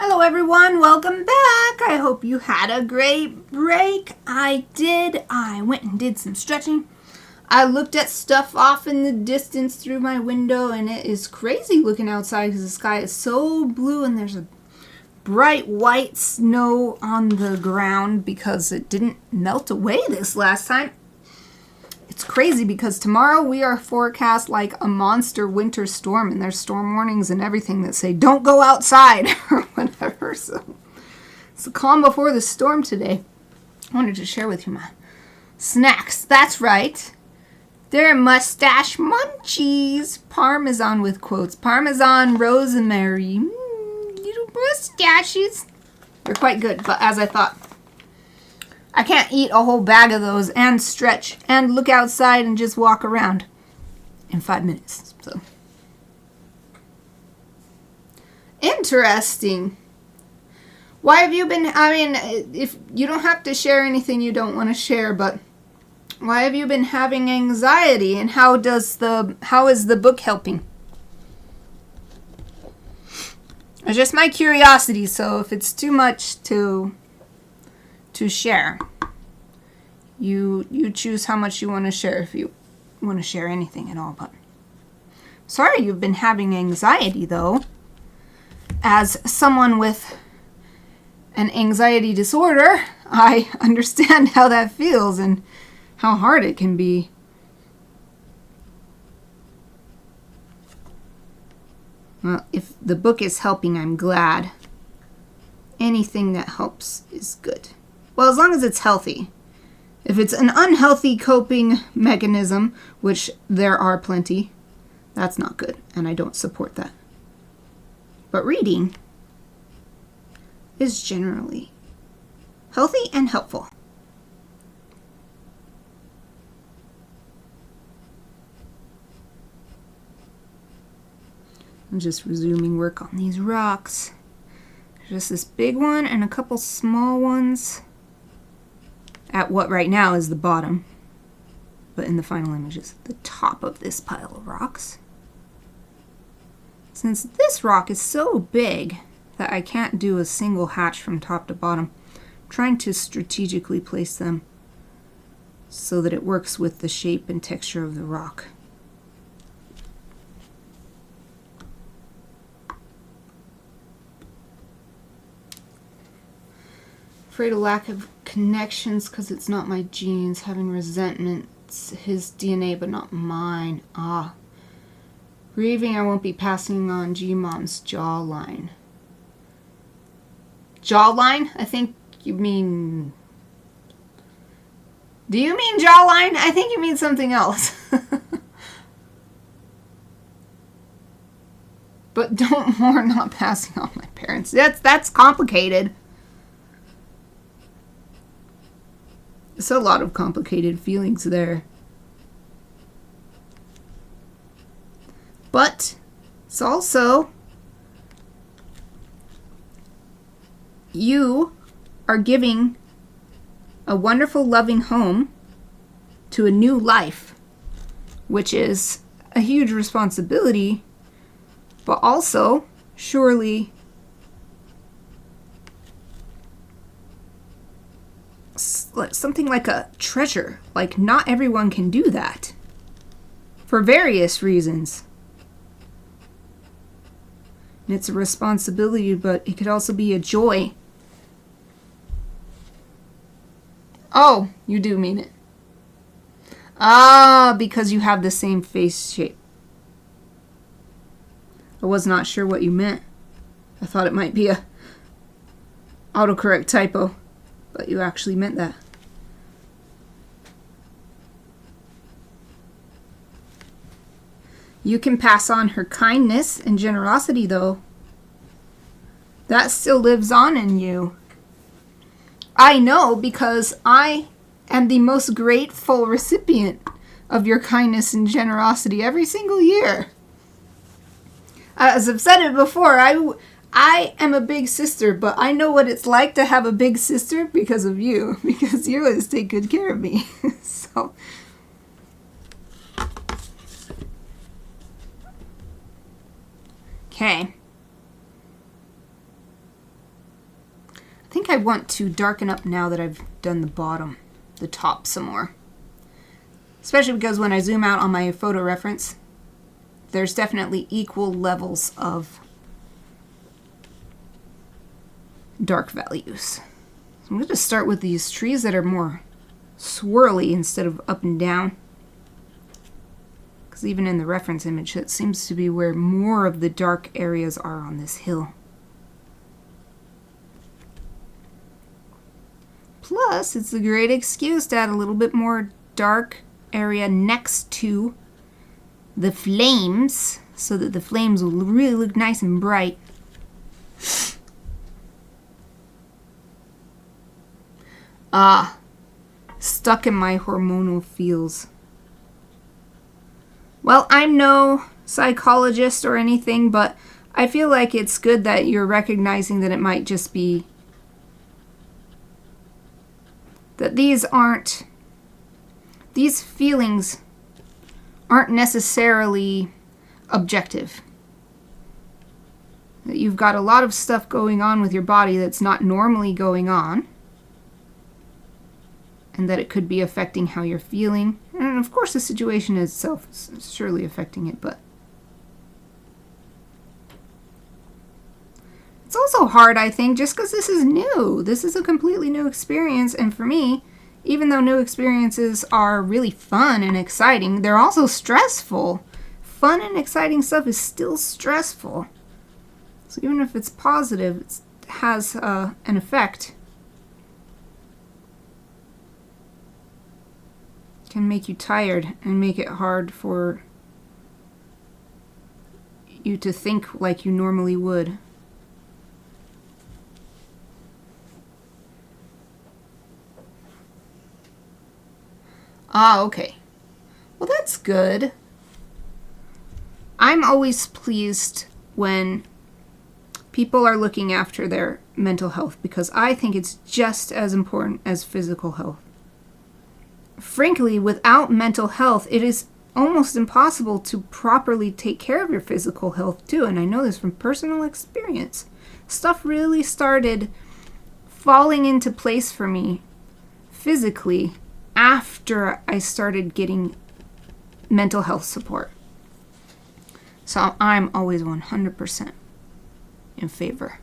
Hello everyone, welcome back. I hope you had a great break. I did. I went and did some stretching. I looked at stuff off in the distance through my window, and it is crazy looking outside because the sky is so blue and there's a bright white snow on the ground because it didn't melt away this last time. It's crazy because tomorrow we are forecast like a monster winter storm, and there's storm warnings and everything that say don't go outside or whatever. So it's the calm before the storm today. I wanted to share with you my snacks. That's right. They're mustache munchies. Parmesan with quotes. Parmesan rosemary. Little mustaches. They're quite good, but as I thought, I can't eat a whole bag of those and stretch and look outside and just walk around in 5 minutes. So interesting. Why have you been, if you don't have to share anything you don't want to share, but why have you been having anxiety, and how is the book helping? It's just my curiosity, so if it's too much to share, you choose how much you want to share, if you want to share anything at all. But sorry you've been having anxiety, though. As someone with an anxiety disorder, I understand how that feels and how hard it can be. Well, if the book is helping, I'm glad. Anything that helps is good. Well, as long as it's healthy. If it's an unhealthy coping mechanism, which there are plenty, that's not good, and I don't support that. But reading is generally healthy and helpful. I'm just resuming work on these rocks. There's just this big one and a couple small ones at what right now is the bottom, but in the final image is the top of this pile of rocks. Since this rock is so big that I can't do a single hatch from top to bottom, I'm trying to strategically place them so that it works with the shape and texture of the rock. Afraid of lack of connections because it's not my genes. Having resentment, it's his DNA but not mine. Ah. Grieving, I won't be passing on G-Mom's jawline. Jawline? I think you mean... Do you mean jawline? I think you mean something else. But don't mourn not passing on my parents. That's complicated. It's a lot of complicated feelings there. But it's also, you are giving a wonderful, loving home to a new life, which is a huge responsibility, but also surely something like a treasure. Like, not everyone can do that for various reasons. And it's a responsibility, but it could also be a joy. Oh, you do mean it. Ah, because you have the same face shape. I was not sure what you meant. I thought it might be a autocorrect typo, but you actually meant that. You can pass on her kindness and generosity, though. That still lives on in you. I know, because I am the most grateful recipient of your kindness and generosity every single year. As I've said it before, I am a big sister, but I know what it's like to have a big sister because of you, because you always take good care of me. So, okay. I want to darken up now that I've done the top some more. Especially because when I zoom out on my photo reference, there's definitely equal levels of dark values. So I'm going to start with these trees that are more swirly instead of up and down. Because even in the reference image, that seems to be where more of the dark areas are on this hill. Plus, it's a great excuse to add a little bit more dark area next to the flames so that the flames will really look nice and bright. Ah, stuck in my hormonal feels. Well, I'm no psychologist or anything, but I feel like it's good that you're recognizing that it might just be that these feelings aren't necessarily objective. That you've got a lot of stuff going on with your body that's not normally going on, and that it could be affecting how you're feeling. And of course the situation itself is surely affecting it, but it's also hard, I think, just because this is new. This is a completely new experience, and for me, even though new experiences are really fun and exciting, they're also stressful. Fun and exciting stuff is still stressful. So even if it's positive, it has an effect. Can make you tired and make it hard for you to think like you normally would. Ah, okay. Well, that's good. I'm always pleased when people are looking after their mental health because I think it's just as important as physical health. Frankly, without mental health, it is almost impossible to properly take care of your physical health too, and I know this from personal experience. Stuff really started falling into place for me physically after I started getting mental health support. So I'm always 100% in favor.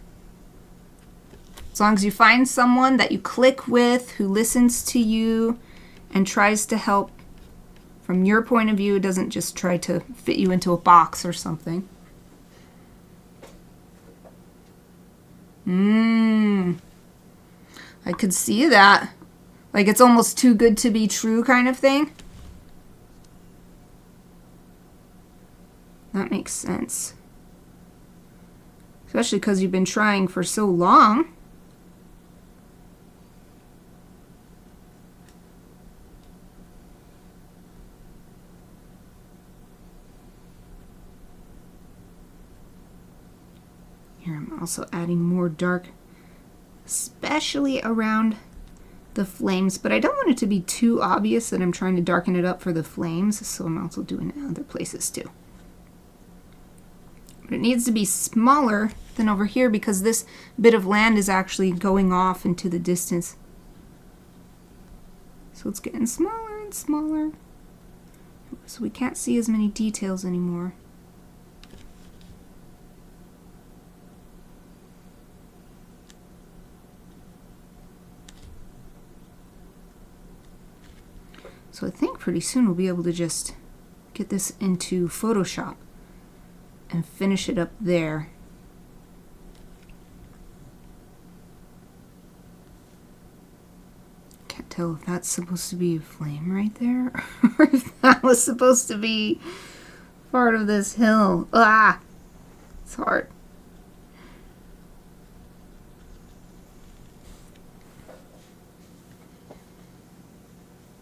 As long as you find someone that you click with, who listens to you and tries to help from your point of view, doesn't just try to fit you into a box or something. I could see that. Like it's almost too good to be true kind of thing. That makes sense. Especially because you've been trying for so long. Here I'm also adding more dark, especially around the flames, but I don't want it to be too obvious that I'm trying to darken it up for the flames, so I'm also doing it in other places too. But it needs to be smaller than over here because this bit of land is actually going off into the distance. So it's getting smaller and smaller, so we can't see as many details anymore. So I think pretty soon we'll be able to just get this into Photoshop and finish it up there. Can't tell if that's supposed to be a flame right there or if that was supposed to be part of this hill. Ah! It's hard.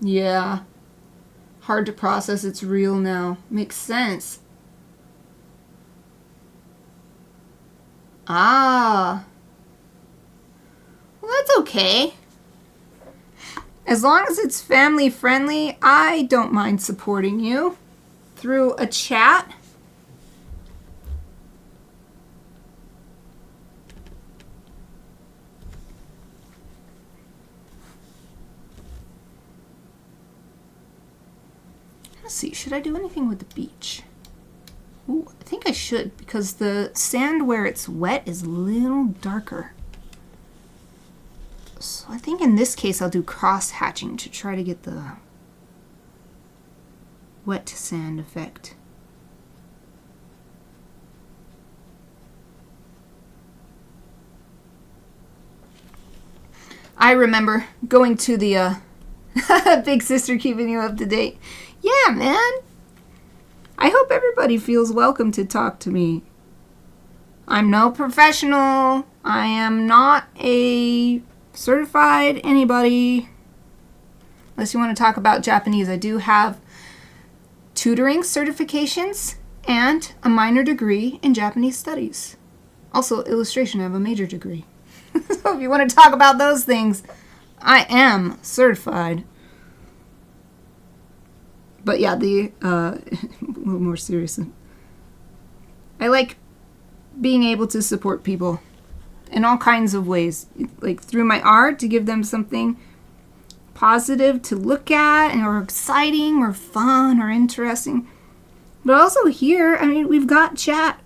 Yeah. Hard to process. It's real now. Makes sense. Ah. Well, that's okay. As long as it's family friendly, I don't mind supporting you through a chat. see, should I do anything with the beach? Ooh, I think I should, because the sand where it's wet is a little darker. So I think in this case I'll do cross hatching to try to get the wet sand effect. I remember going to the big sister keeping you up to date. Yeah, man. I hope everybody feels welcome to talk to me. I'm no professional. I am not a certified anybody. Unless you want to talk about Japanese, I do have tutoring certifications and a minor degree in Japanese studies. Also, illustration, I have a major degree. So if you want to talk about those things, I am certified. But yeah, a little more seriously. I like being able to support people in all kinds of ways. Like through my art, to give them something positive to look at, and or exciting, or fun, or interesting. But also here, I mean, we've got chat.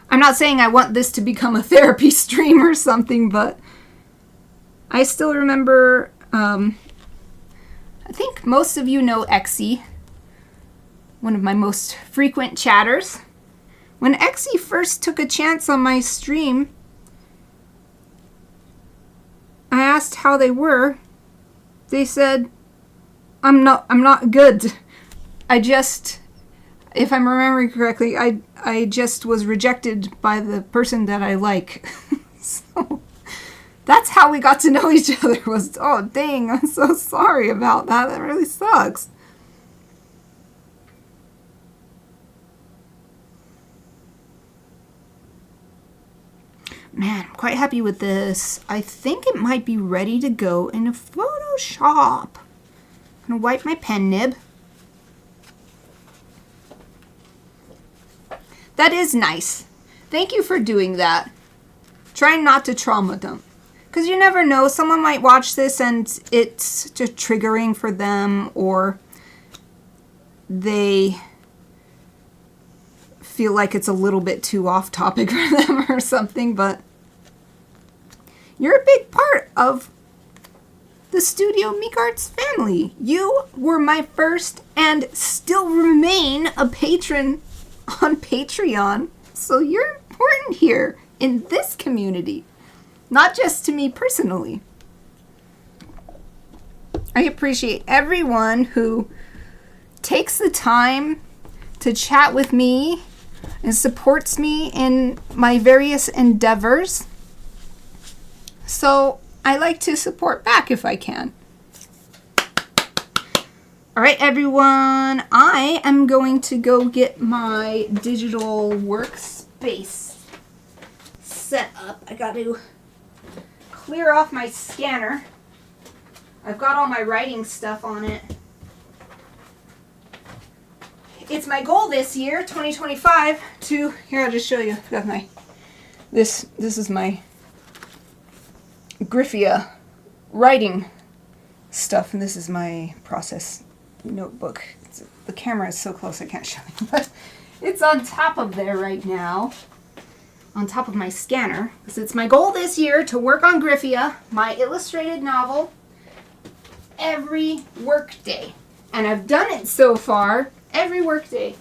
I'm not saying I want this to become a therapy stream or something, but I still remember, I think most of you know XVIII, one of my most frequent chatters. When XVIII first took a chance on my stream, I asked how they were. They said, I'm not good. If I'm remembering correctly, I just was rejected by the person that I like. So that's how we got to know each other was, oh dang, I'm so sorry about that. That really sucks. Man, I'm quite happy with this. I think it might be ready to go in Photoshop. I'm gonna wipe my pen nib. That is nice. Thank you for doing that. Trying not to trauma dump. Because you never know, someone might watch this and it's just triggering for them, or they feel like it's a little bit too off topic for them or something, but you're a big part of the Studio Mikarts family. You were my first and still remain a patron on Patreon, so you're important here in this community, not just to me personally. I appreciate everyone who takes the time to chat with me and supports me in my various endeavors. So I like to support back if I can. All right, everyone, I am going to go get my digital workspace set up. I got to clear off my scanner. I've got all my writing stuff on it. It's my goal this year, 2025, to, here, I'll just show you. I've got my, this is my Gaasyendeitha writing stuff, and this is my process notebook. The camera is so close I can't show you, but it's on top of there right now, on top of my scanner, because it's my goal this year to work on Gaasyendeitha, my illustrated novel, every work day. And I've done it so far every work day.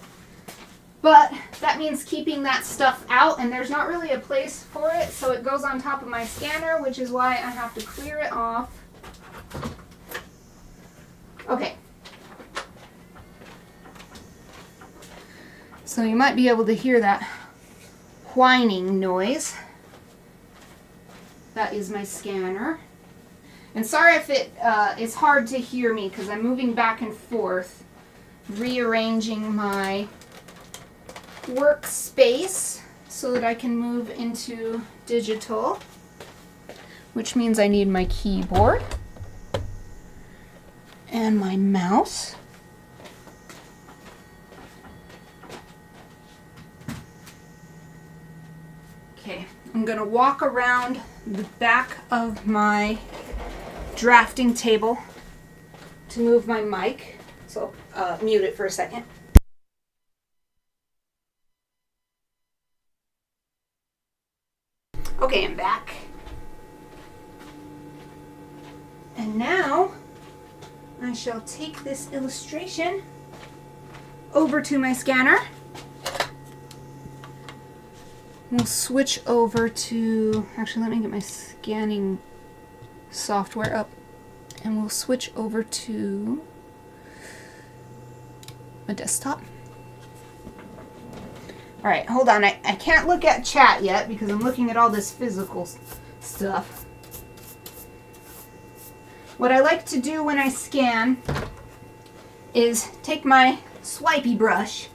But that means keeping that stuff out, and there's not really a place for it, so it goes on top of my scanner, which is why I have to clear it off. Okay. So you might be able to hear that whining noise. That is my scanner. And sorry if it's hard to hear me, because I'm moving back and forth, rearranging my workspace so that I can move into digital, which means I need my keyboard and my mouse. Okay, I'm going to walk around the back of my drafting table to move my mic. So I'll mute it for a second. Okay, I'm back. And now I shall take this illustration over to my scanner. We'll switch over to, actually let me get my scanning software up, and we'll switch over to my desktop. All right, hold on. I can't look at chat yet because I'm looking at all this physical stuff. What I like to do when I scan is take my swipey brush,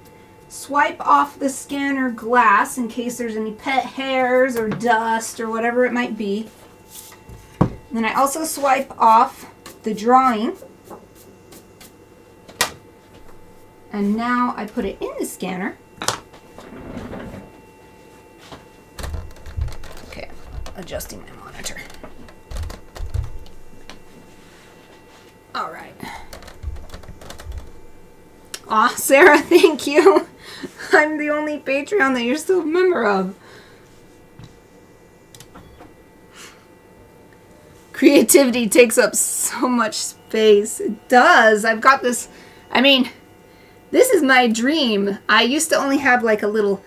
swipe off the scanner glass in case there's any pet hairs or dust or whatever it might be. And then I also swipe off the drawing. And now I put it in the scanner. Okay, adjusting my monitor. All right. Aw, Sarah, thank you. I'm the only Patreon that you're still a member of. Creativity takes up so much space. It does. I've got this, I mean, this is my dream. I used to only have like a little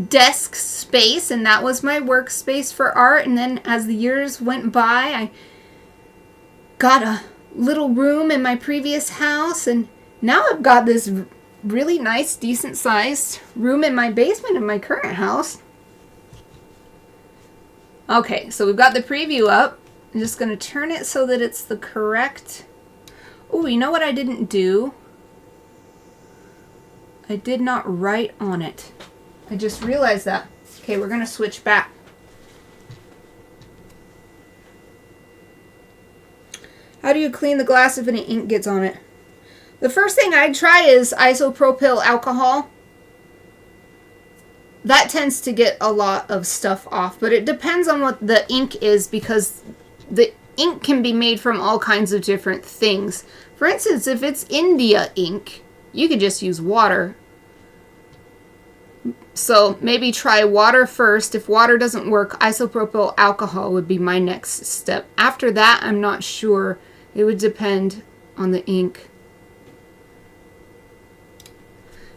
desk space, and that was my workspace for art. And then as the years went by, I got a little room in my previous house, and now I've got this really nice, decent sized room in my basement in my current house. Okay, so we've got the preview up. I'm just going to turn it so that it's the correct. Oh, you know what I didn't do? I did not write on it. I just realized that. Okay, we're going to switch back. How do you clean the glass if any ink gets on it? The first thing I'd try is isopropyl alcohol. That tends to get a lot of stuff off, but it depends on what the ink is because the ink can be made from all kinds of different things. For instance, if it's India ink, you could just use water. So maybe try water first. If water doesn't work, isopropyl alcohol would be my next step. After that, I'm not sure. It would depend on the ink.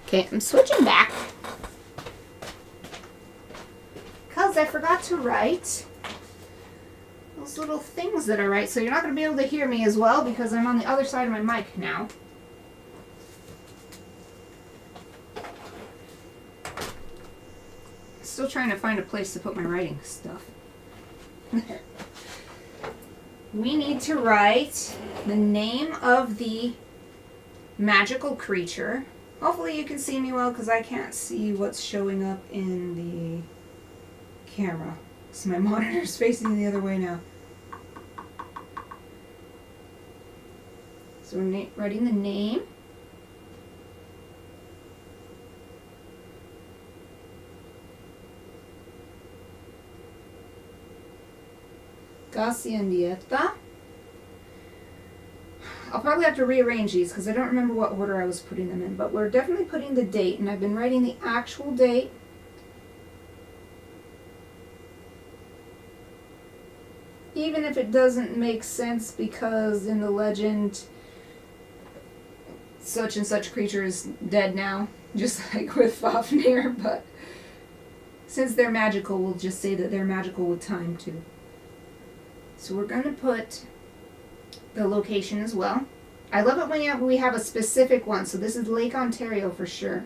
Okay, I'm switching back because I forgot to write those little things that I write. So you're not going to be able to hear me as well because I'm on the other side of my mic now. Still trying to find a place to put my writing stuff. We need to write the name of the magical creature. Hopefully you can see me well because I can't see what's showing up in the camera. So my monitor's facing the other way now. So we're writing the name. Gaasyendietha. I'll probably have to rearrange these because I don't remember what order I was putting them in, but we're definitely putting the date, and I've been writing the actual date. Even if it doesn't make sense because in the legend such and such creature is dead now, just like with Fafnir, but since they're magical, we'll just say that they're magical with time too. So we're going to put the location as well. I love it when we have a specific one. So this is Lake Ontario for sure.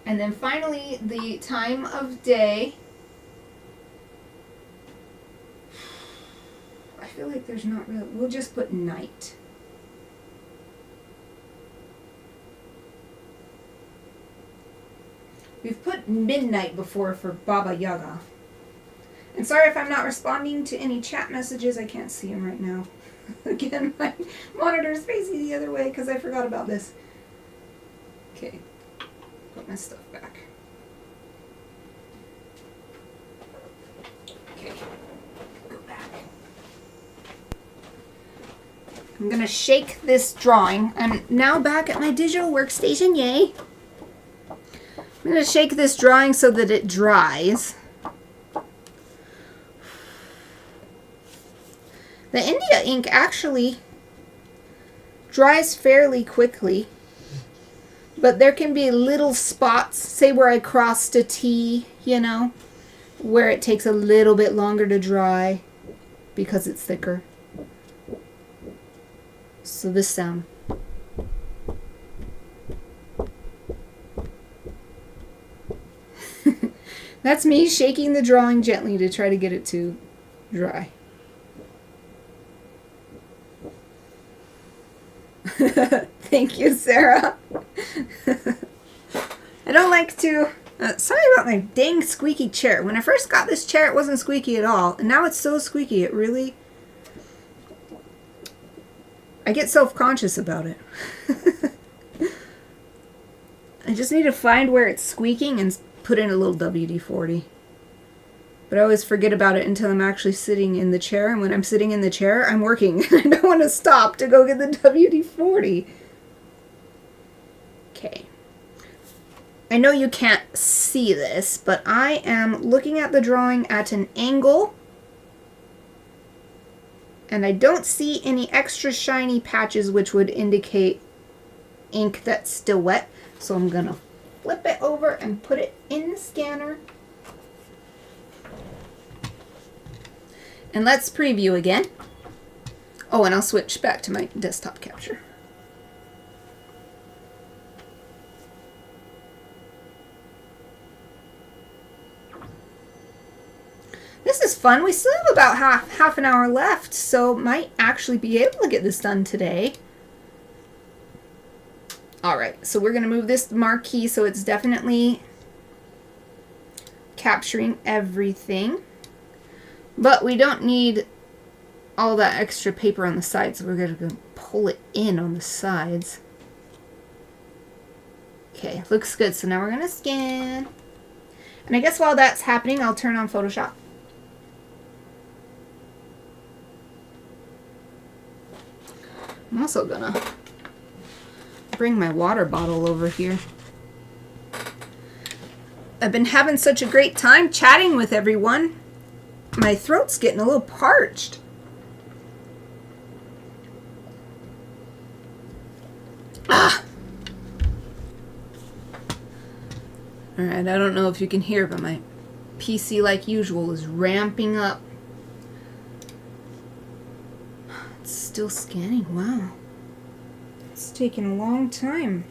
And then finally, the time of day. I feel like there's not really, we'll just put night. We've put midnight before for Baba Yaga. And sorry if I'm not responding to any chat messages. I can't see them right now. Again, my monitor is facing the other way because I forgot about this. Okay, put my stuff back. Okay, go back. I'm going to shake this drawing. I'm now back at my digital workstation, yay. I'm going to shake this drawing so that it dries. The India ink actually dries fairly quickly, but there can be little spots, say where I crossed a T, you know, where it takes a little bit longer to dry because it's thicker. So this sound. That's me shaking the drawing gently to try to get it to dry. Thank you, Sarah. I don't like to... sorry about my dang squeaky chair. When I first got this chair, it wasn't squeaky at all. And now it's so squeaky, it really... I get self-conscious about it. I just need to find where it's squeaking and put in a little WD-40. But I always forget about it until I'm actually sitting in the chair. And when I'm sitting in the chair, I'm working. I don't want to stop to go get the WD-40. Okay. I know you can't see this, but I am looking at the drawing at an angle. And I don't see any extra shiny patches which would indicate ink that's still wet. So I'm going to flip it over and put it in the scanner. And let's preview again. Oh, and I'll switch back to my desktop capture. This is fun. We still have about half an hour left, so might actually be able to get this done today. All right, so we're going to move this marquee so it's definitely capturing everything. But we don't need all that extra paper on the sides, so we're going to pull it in on the sides. Okay, looks good. So now we're going to scan. And I guess while that's happening, I'll turn on Photoshop. I'm also going to bring my water bottle over here. I've been having such a great time chatting with everyone. My throat's getting a little parched. Ah! Alright, I don't know if you can hear, but my PC, like usual, is ramping up. It's still scanning. Wow. It's taking a long time.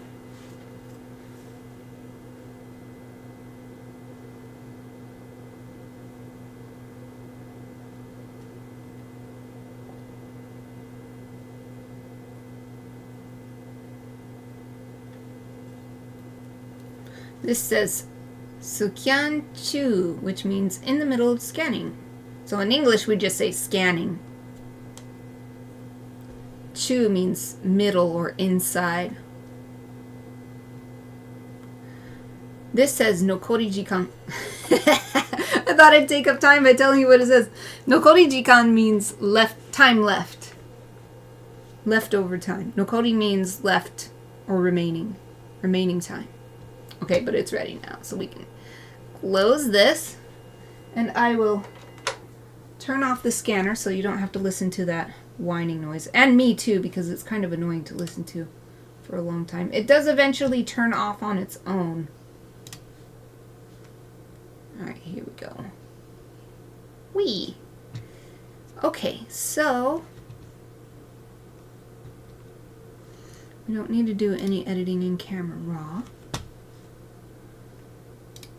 This says Sukyan Chu, which means in the middle of scanning. So in English we just say scanning. Chu means middle or inside. This says Nokori Jikan. I thought I'd take up time by telling you what it says. Nokori Jikan means time left. Leftover time. Nokori means left or remaining time. Okay, but it's ready now, so we can close this, and I will turn off the scanner so you don't have to listen to that whining noise. And me too, because it's kind of annoying to listen to for a long time. It does eventually turn off on its own. Alright, here we go. Whee! Okay, so we don't need to do any editing in Camera Raw.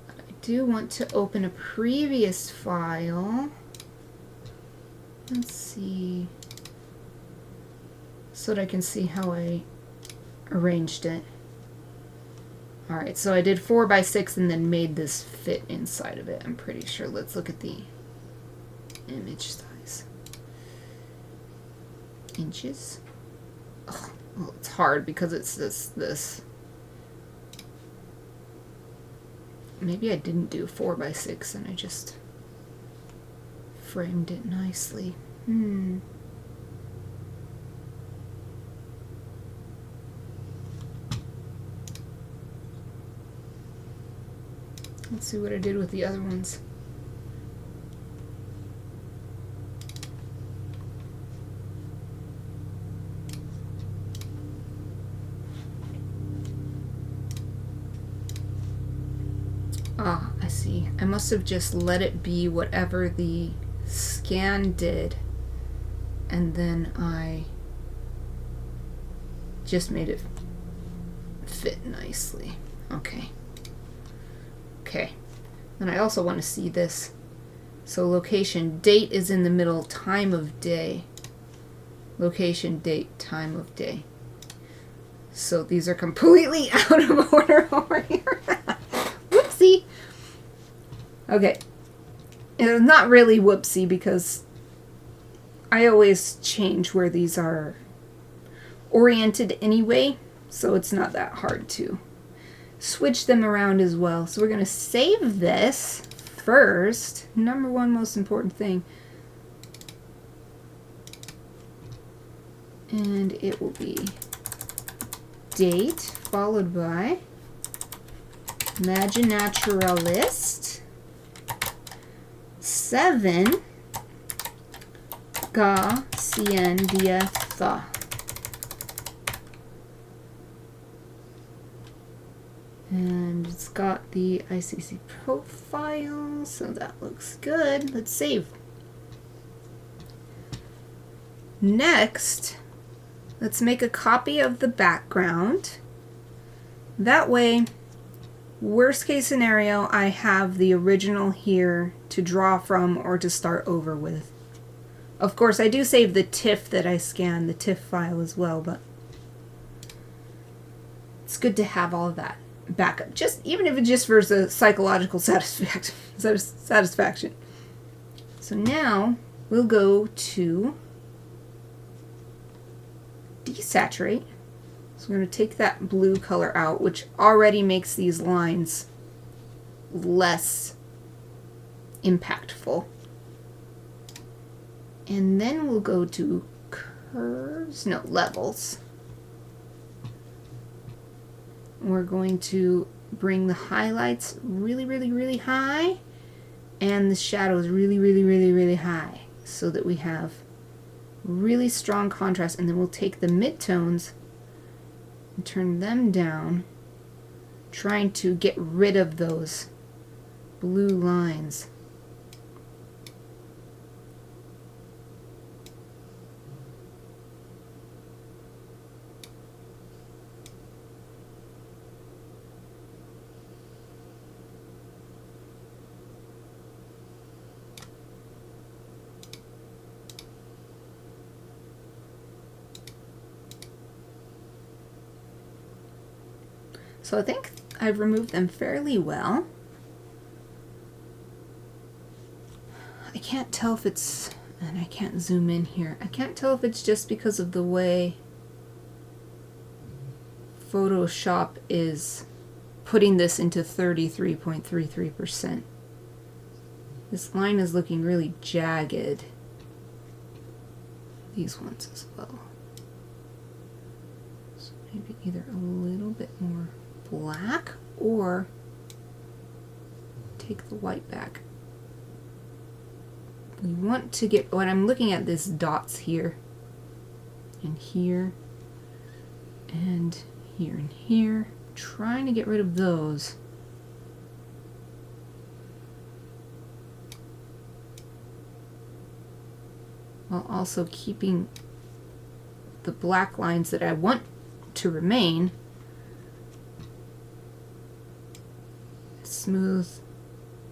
I do want to open a previous file. Let's see. So that I can see how I arranged it. Alright, so I did 4x6 and then made this fit inside of it, I'm pretty sure. Let's look at the image size. Inches. Oh, well, it's hard because it's this. Maybe I didn't do 4x6 and I just framed it nicely. Let's see what I did with the other ones. Ah, I see. I must have just let it be whatever the scan did, and then I just made it fit nicely. Okay. Okay. And I also want to see this. So location, date is in the middle, time of day. Location, date, time of day. So these are completely out of order over here. Whoopsie. Okay. It's not really whoopsie because I always change where these are oriented anyway, so it's not that hard to switch them around as well. So we're going to save this first. Number one most important thing. And it will be date followed by Maginaturalist 7 Gaasyendietha. And it's got the ICC profile, so that looks good. Let's save. Next, let's make a copy of the background. That way, worst case scenario, I have the original here to draw from or to start over with. Of course, I do save the TIFF that I scanned, the TIFF file as well, but it's good to have all of that backup, just even if it's just for the psychological satisfaction. So now we'll go to desaturate. So we're going to take that blue color out, which already makes these lines less impactful. And then we'll go to curves, no, levels. We're going to bring the highlights really, really, really high and the shadows really, really, really, really high so that we have really strong contrast. And then we'll take the midtones and turn them down, trying to get rid of those blue lines. So I think I've removed them fairly well. I can't tell if it's, and I can't zoom in here, I can't tell if it's just because of the way Photoshop is putting this into 33.33%. This line is looking really jagged. These ones as well. So maybe either a little bit more black or take the white back. We want to get, when I'm looking at this dots here and here and here and here, trying to get rid of those. While also keeping the black lines that I want to remain as smooth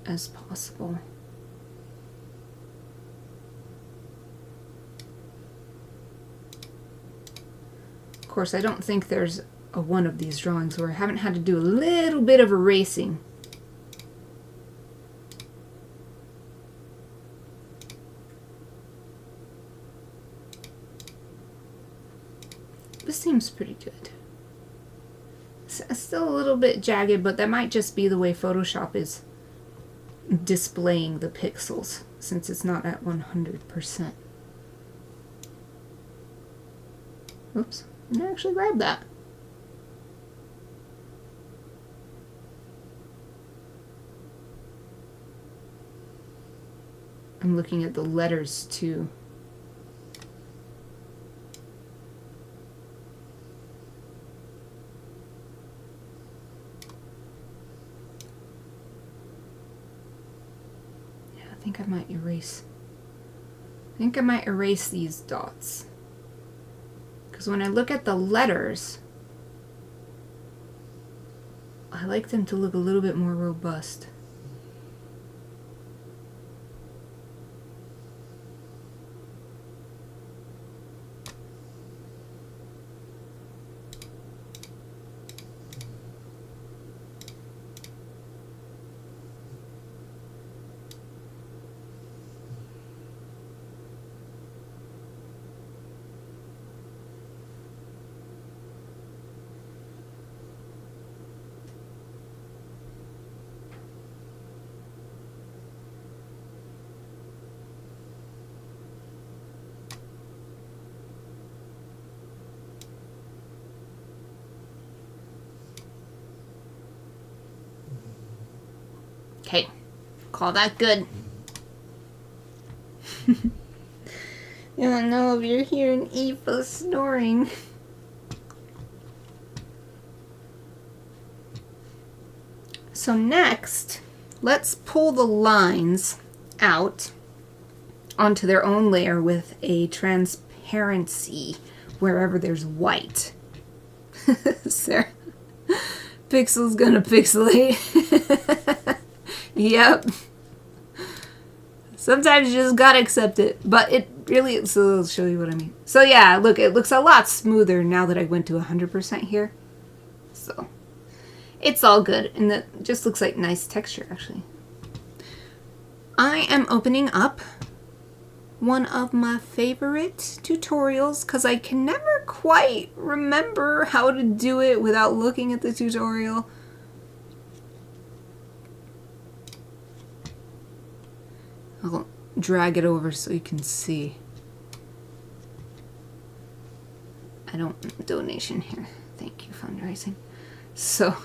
as possible. Of course, I don't think there's a one of these drawings where I haven't had to do a little bit of erasing. This seems pretty good. It's still a little bit jagged, but that might just be the way Photoshop is displaying the pixels since it's not at 100%. Oops, I didn't actually grab that. I'm looking at the letters too. Yeah, I think I might erase. I think I might erase these dots. Because when I look at the letters, I like them to look a little bit more robust. Okay, call that good. You don't know if you're hearing Eva snoring. So next, let's pull the lines out onto their own layer with a transparency wherever there's white. Sarah, Pixel's gonna pixelate. Yep. Sometimes you just gotta accept it. But it really, so I'll show you what I mean. So yeah, look, it looks a lot smoother now that I went to 100% here. So it's all good. And that just looks like nice texture, actually. I am opening up one of my favorite tutorials because I can never quite remember how to do it without looking at the tutorial. I'll drag it over so you can see. I don't donation here. Thank you, fundraising. So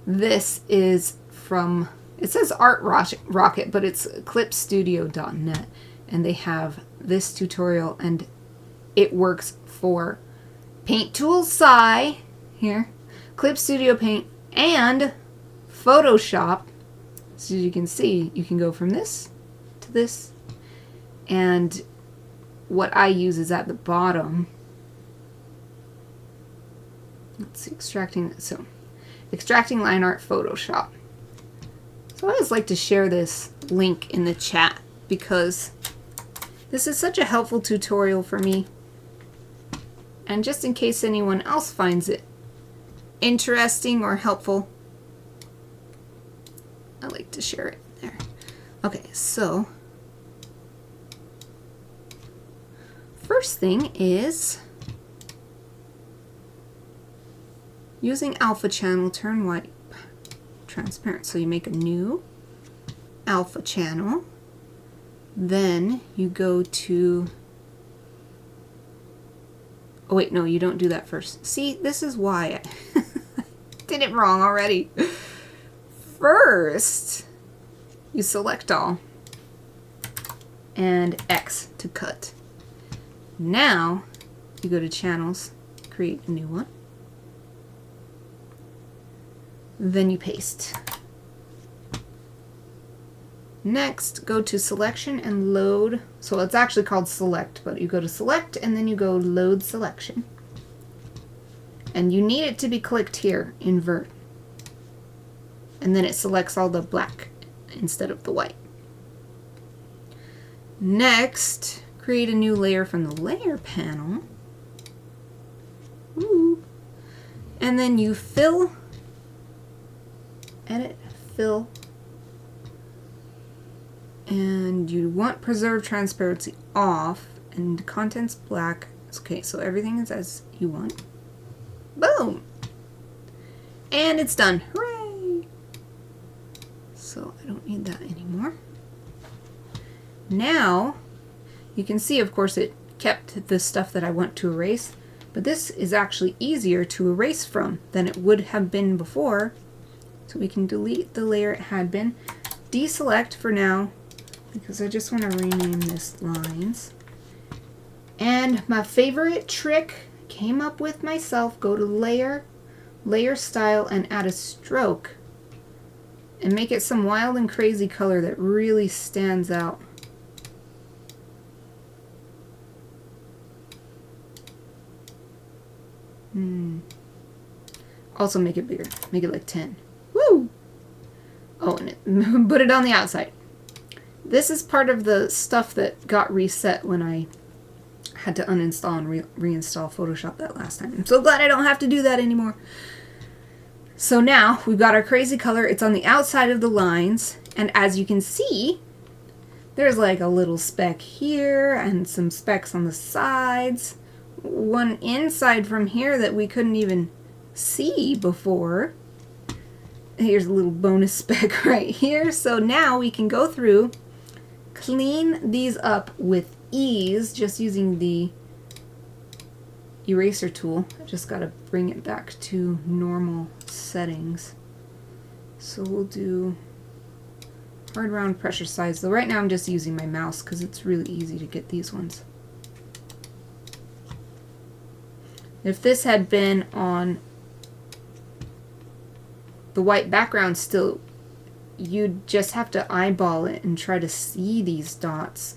this is from, it says Art Rocket, but it's clipstudio.net, and they have this tutorial, and it works for Paint Tools Sci here, Clip Studio Paint, and Photoshop. So as you can see, you can go from this to this, and what I use is at the bottom. Let's see, extracting line art Photoshop. So I always like to share this link in the chat because this is such a helpful tutorial for me, and just in case anyone else finds it interesting or helpful, I like to share it there. Okay, so first thing is using alpha channel, turn white transparent. So you make a new alpha channel, then you go to, oh wait, no, you don't do that first. See, this is why I did it wrong already. First, you select all and X to cut. Now you go to channels, create a new one, then you paste. Next, go to selection and load. So it's actually called select, but you go to select and then you go load selection. And you need it to be clicked here, invert. And then it selects all the black instead of the white. Next, create a new layer from the layer panel. Ooh. And then you fill, edit, fill, and you want preserve transparency off and contents black. Okay, so everything is as you want. Boom! And it's done. Hooray! So I don't need that anymore. Now you can see, of course, it kept the stuff that I want to erase, but this is actually easier to erase from than it would have been before. So we can delete the layer it had been, deselect for now, because I just want to rename this lines. And my favorite trick came up with myself. Go to layer, layer style, and add a stroke. And make it some wild and crazy color that really stands out. Also make it bigger. Make it like 10. Woo! Oh, and put it on the outside. This is part of the stuff that got reset when I had to uninstall and reinstall Photoshop that last time. I'm so glad I don't have to do that anymore. So now we've got our crazy color. It's on the outside of the lines. And as you can see, there's like a little speck here and some specks on the sides. One inside from here that we couldn't even see before. Here's a little bonus speck right here. So now we can go through, clean these up with ease just using the eraser tool. I just got to bring it back to normal settings. So we'll do hard round pressure size. Though right now I'm just using my mouse because it's really easy to get these ones. If this had been on the white background still, you'd just have to eyeball it and try to see these dots.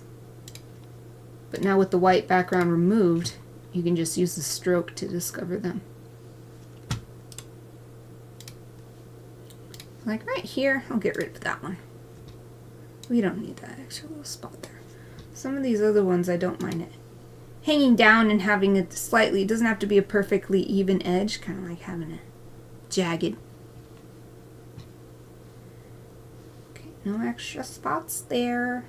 But now with the white background removed, you can just use the stroke to discover them. Like right here, I'll get rid of that one. We don't need that extra little spot there. Some of these other ones I don't mind it hanging down and having it slightly, it doesn't have to be a perfectly even edge, kind of like having it jagged. Okay, no extra spots there.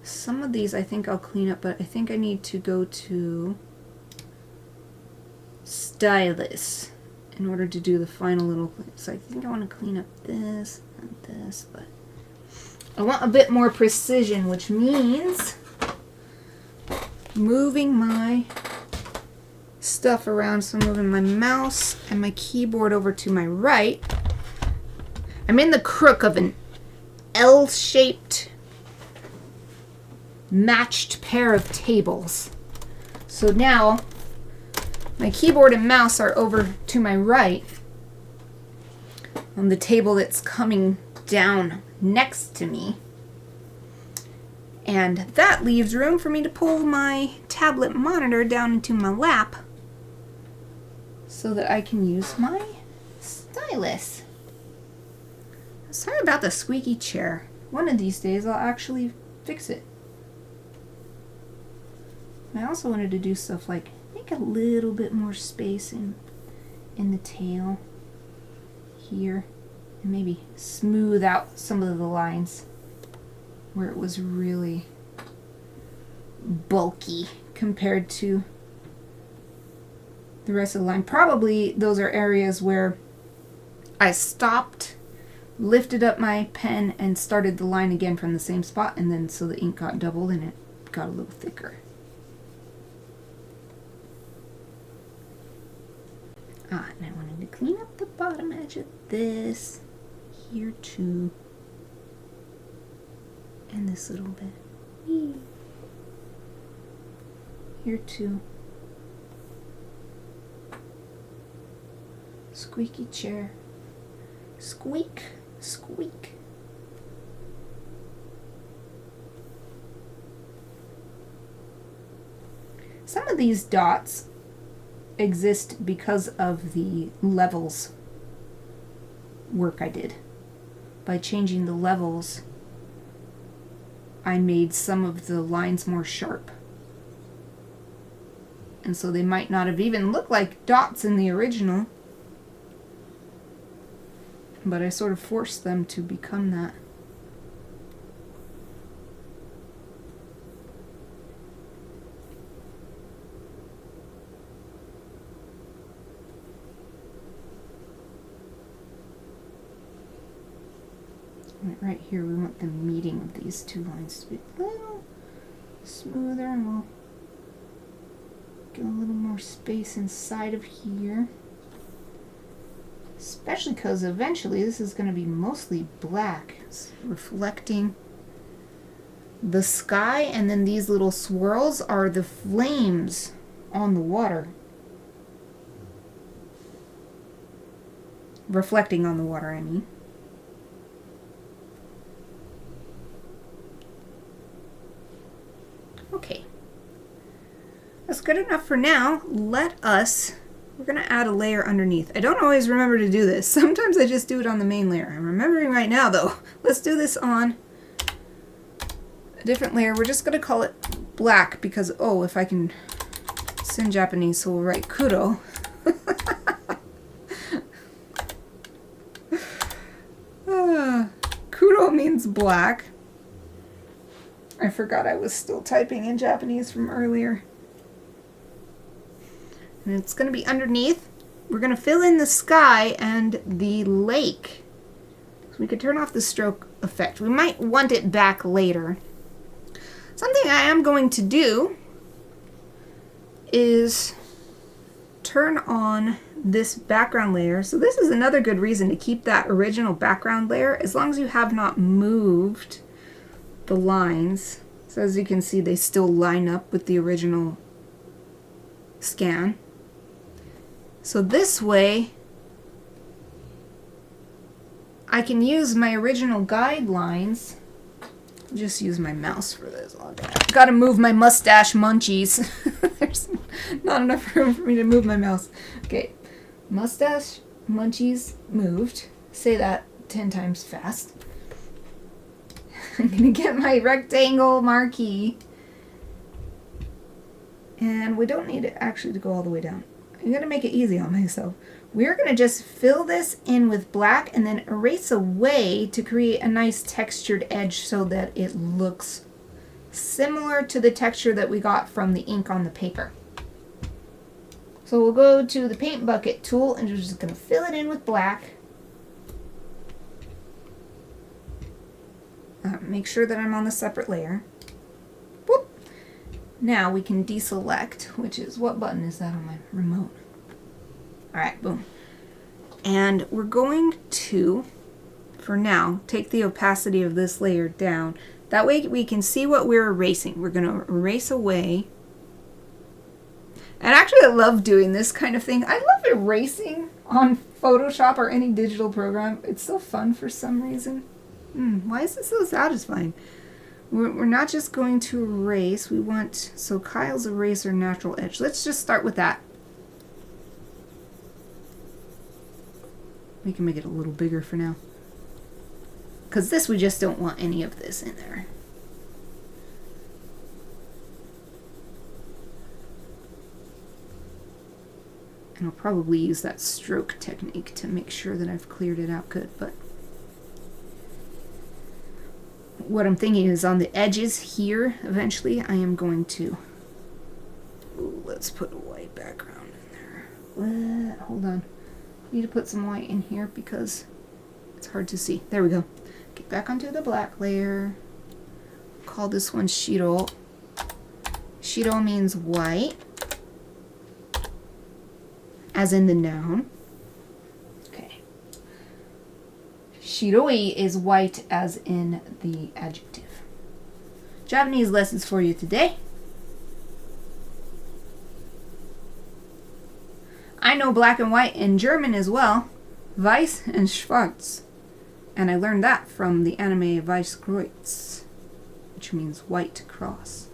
Some of these I think I'll clean up, but I think I need to go to Stylus in order to do the final little clean. So I think I want to clean up this and this, but I want a bit more precision, which means moving my stuff around. So I'm moving my mouse and my keyboard over to my right. I'm in the crook of an L-shaped matched pair of tables. So now my keyboard and mouse are over to my right on the table that's coming down next to me. And that leaves room for me to pull my tablet monitor down into my lap so that I can use my stylus. Sorry about the squeaky chair. One of these days I'll actually fix it. I also wanted to do stuff like make a little bit more space in the tail here, and maybe smooth out some of the lines where it was really bulky compared to the rest of the line. Probably those are areas where I stopped, lifted up my pen, and started the line again from the same spot, and then so the ink got doubled and it got a little thicker. And I wanted to clean up the bottom edge of this here too, and this little bit here too. Squeaky chair. Squeak, squeak. Some of these dots exist because of the levels work I did. By changing the levels, I made some of the lines more sharp. And so they might not have even looked like dots in the original, but I sort of forced them to become that. Right here we want the meeting of these two lines to be a little smoother, and we'll get a little more space inside of here. Especially because eventually this is going to be mostly black. It's reflecting the sky, and then these little swirls are the flames on the water. Reflecting on the water, I mean. Okay. That's good enough for now. We're going to add a layer underneath. I don't always remember to do this. Sometimes I just do it on the main layer. I'm remembering right now, though. Let's do this on a different layer. We're just going to call it black because, oh, if I can, it's in Japanese, so we'll write kuro. Kuro means black. I forgot I was still typing in Japanese from earlier. And it's going to be underneath. We're going to fill in the sky and the lake. So we could turn off the stroke effect. We might want it back later. Something I am going to do is turn on this background layer. So this is another good reason to keep that original background layer as long as you have not moved the lines. So as you can see, they still line up with the original scan. So this way, I can use my original guidelines. I'll just use my mouse for this. I've got to move my mustache munchies. There's not enough room for me to move my mouse. Okay, mustache munchies moved. Say that 10 times fast. I'm going to get my rectangle marquee. And we don't need it actually to go all the way down. I'm going to make it easy on myself. We're going to just fill this in with black and then erase away to create a nice textured edge so that it looks similar to the texture that we got from the ink on the paper. So we'll go to the paint bucket tool and we're just going to fill it in with black. Make sure that I'm on the separate layer. Whoop. Now we can deselect, which is, what button is that on my remote? Alright, boom. And we're going to, for now, take the opacity of this layer down. That way we can see what we're erasing. We're going to erase away. And actually I love doing this kind of thing. I love erasing on Photoshop or any digital program. It's so fun for some reason. Why is this so satisfying? We're not just going to erase. We want, so Kyle's eraser natural edge. Let's just start with that. We can make it a little bigger for now. Because this, we just don't want any of this in there. And I'll probably use that stroke technique to make sure that I've cleared it out good, but what I'm thinking is on the edges here, eventually, I am going to, ooh, let's put a white background in there. Hold on. I need to put some white in here because it's hard to see. There we go. Get back onto the black layer. Call this one Shiro. Shiro means white, as in the noun. Okay. Shiroi is white as in the adjective. Japanese lessons for you today. I know black and white in German as well. Weiß and Schwarz. And I learned that from the anime Weißkreuz, which means white cross.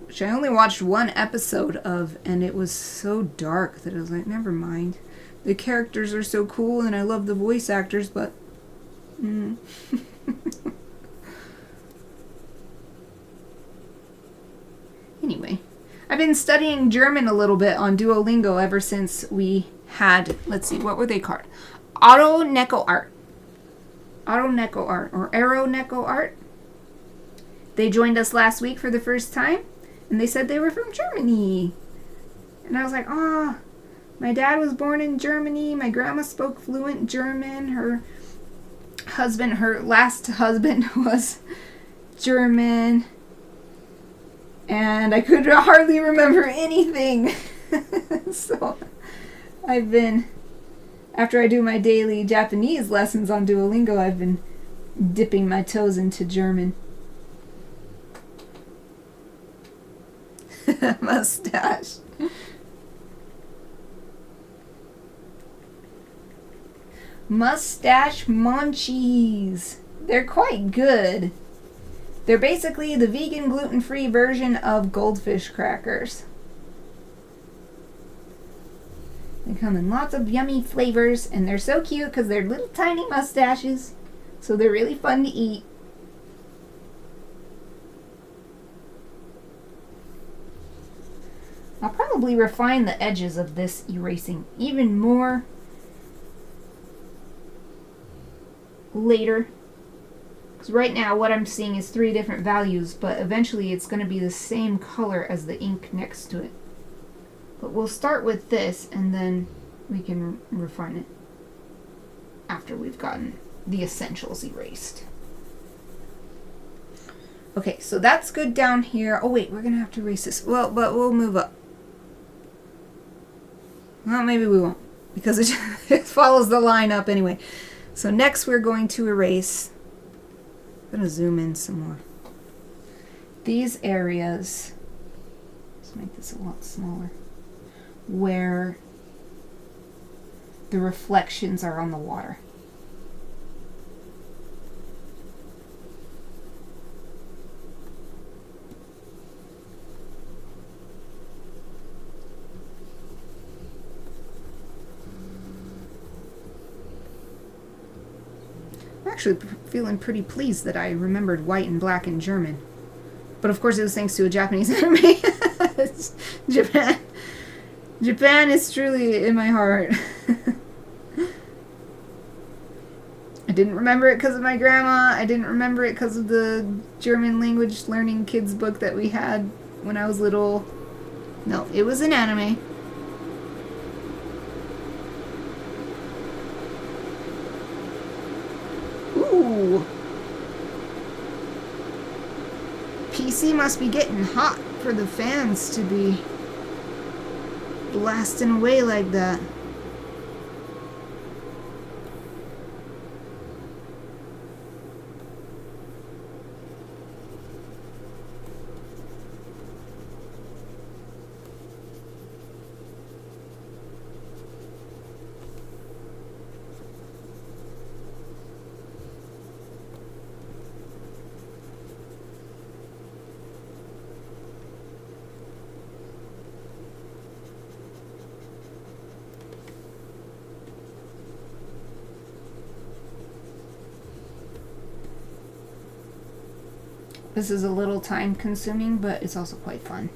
Which I only watched one episode of, and it was so dark that I was like, never mind. The characters are so cool, and I love the voice actors, but Anyway, I've been studying German a little bit on Duolingo ever since we had, let's see, what were they called? Auto Neko Art. Auto Neko Art, or Arrow Neko Art. They joined us last week for the first time, and they said they were from Germany. And I was like, ah, my dad was born in Germany. My grandma spoke fluent German. Her last husband was German. And I could hardly remember anything. So I've been After I do my daily Japanese lessons on Duolingo, I've been dipping my toes into German. Mustache. Mustache munchies. They're quite good. They're basically the vegan gluten-free version of goldfish crackers. They come in lots of yummy flavors, and they're so cute because they're little tiny mustaches, so they're really fun to eat. I'll probably refine the edges of this erasing even more later, because right now what I'm seeing is 3 different values, but eventually it's going to be the same color as the ink next to it. But we'll start with this, and then we can refine it after we've gotten the essentials erased. Okay, so that's good down here. Oh wait, we're going to have to erase this. Well, but we'll move up. Well, maybe we won't, because it just follows the line up anyway. So next we're going to erase, I'm going to zoom in some more, these areas. Let's make this a lot smaller, where the reflections are on the water. I'm actually feeling pretty pleased that I remembered white and black in German. But of course it was thanks to a Japanese anime. Japan. Japan is truly in my heart. I didn't remember it because of my grandma. I didn't remember it because of the German language learning kids book that we had when I was little. No, it was an anime. Ooh. PC must be getting hot for the fans to be blasting away like that. This is a little time consuming, but it's also quite fun.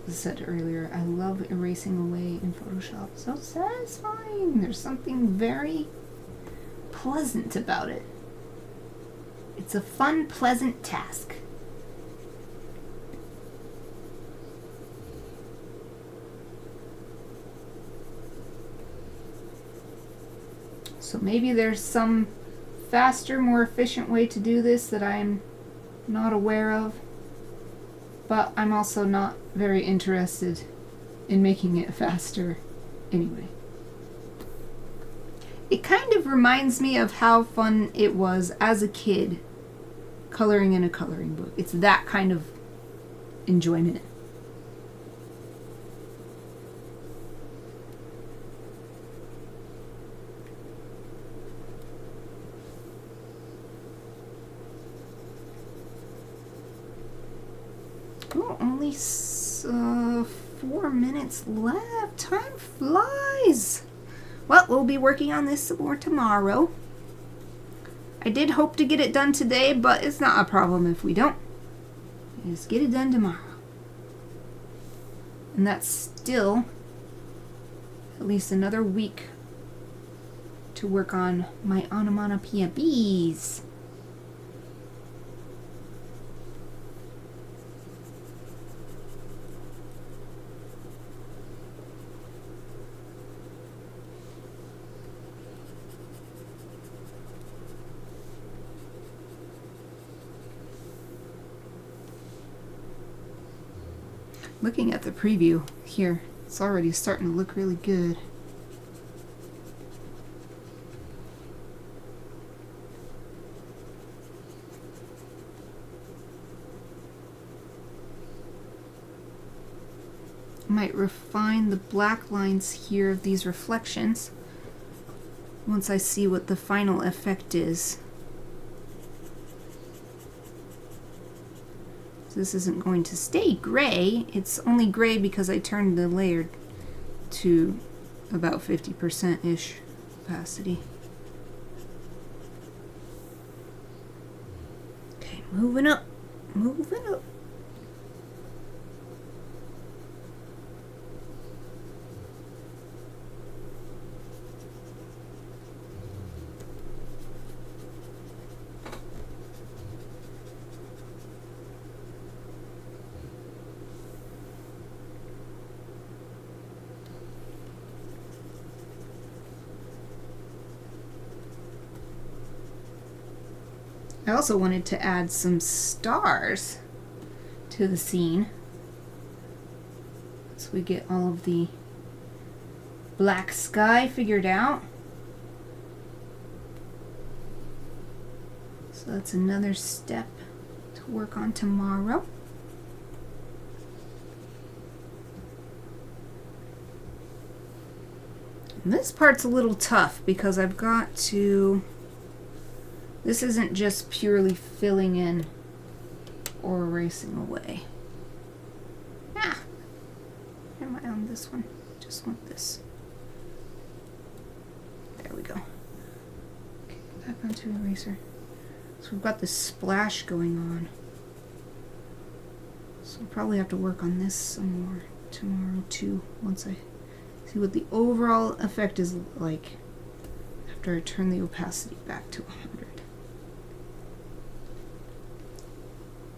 As I said earlier, I love erasing away in Photoshop. So satisfying. There's something very pleasant about it. It's a fun, pleasant task. So maybe there's some faster, more efficient way to do this that I'm not aware of, but I'm also not very interested in making it faster anyway. It kind of reminds me of how fun it was as a kid coloring in a coloring book. It's that kind of enjoyment. Oh, only 4 minutes left. Time flies. Well, we'll be working on this some more tomorrow. I did hope to get it done today, but it's not a problem if we don't. Just get it done tomorrow. And that's still at least another week to work on my onomatopoeia bees. Looking at the preview here, it's already starting to look really good. might refine the black lines here of these reflections once I see what the final effect is. So this isn't going to stay gray. It's only gray because I turned the layer to about 50%-ish opacity. Okay, moving up, moving up. I also wanted to add some stars to the scene so we get all of the black sky figured out. So that's another step to work on tomorrow. And this part's a little tough because I've got to... This isn't just purely filling in or erasing away. Ah! Am I on this one? Just want this. There we go. Okay, back onto eraser. So we've got this splash going on. So we'll probably have to work on this some more tomorrow too, once I see what the overall effect is like after I turn the opacity back to 100.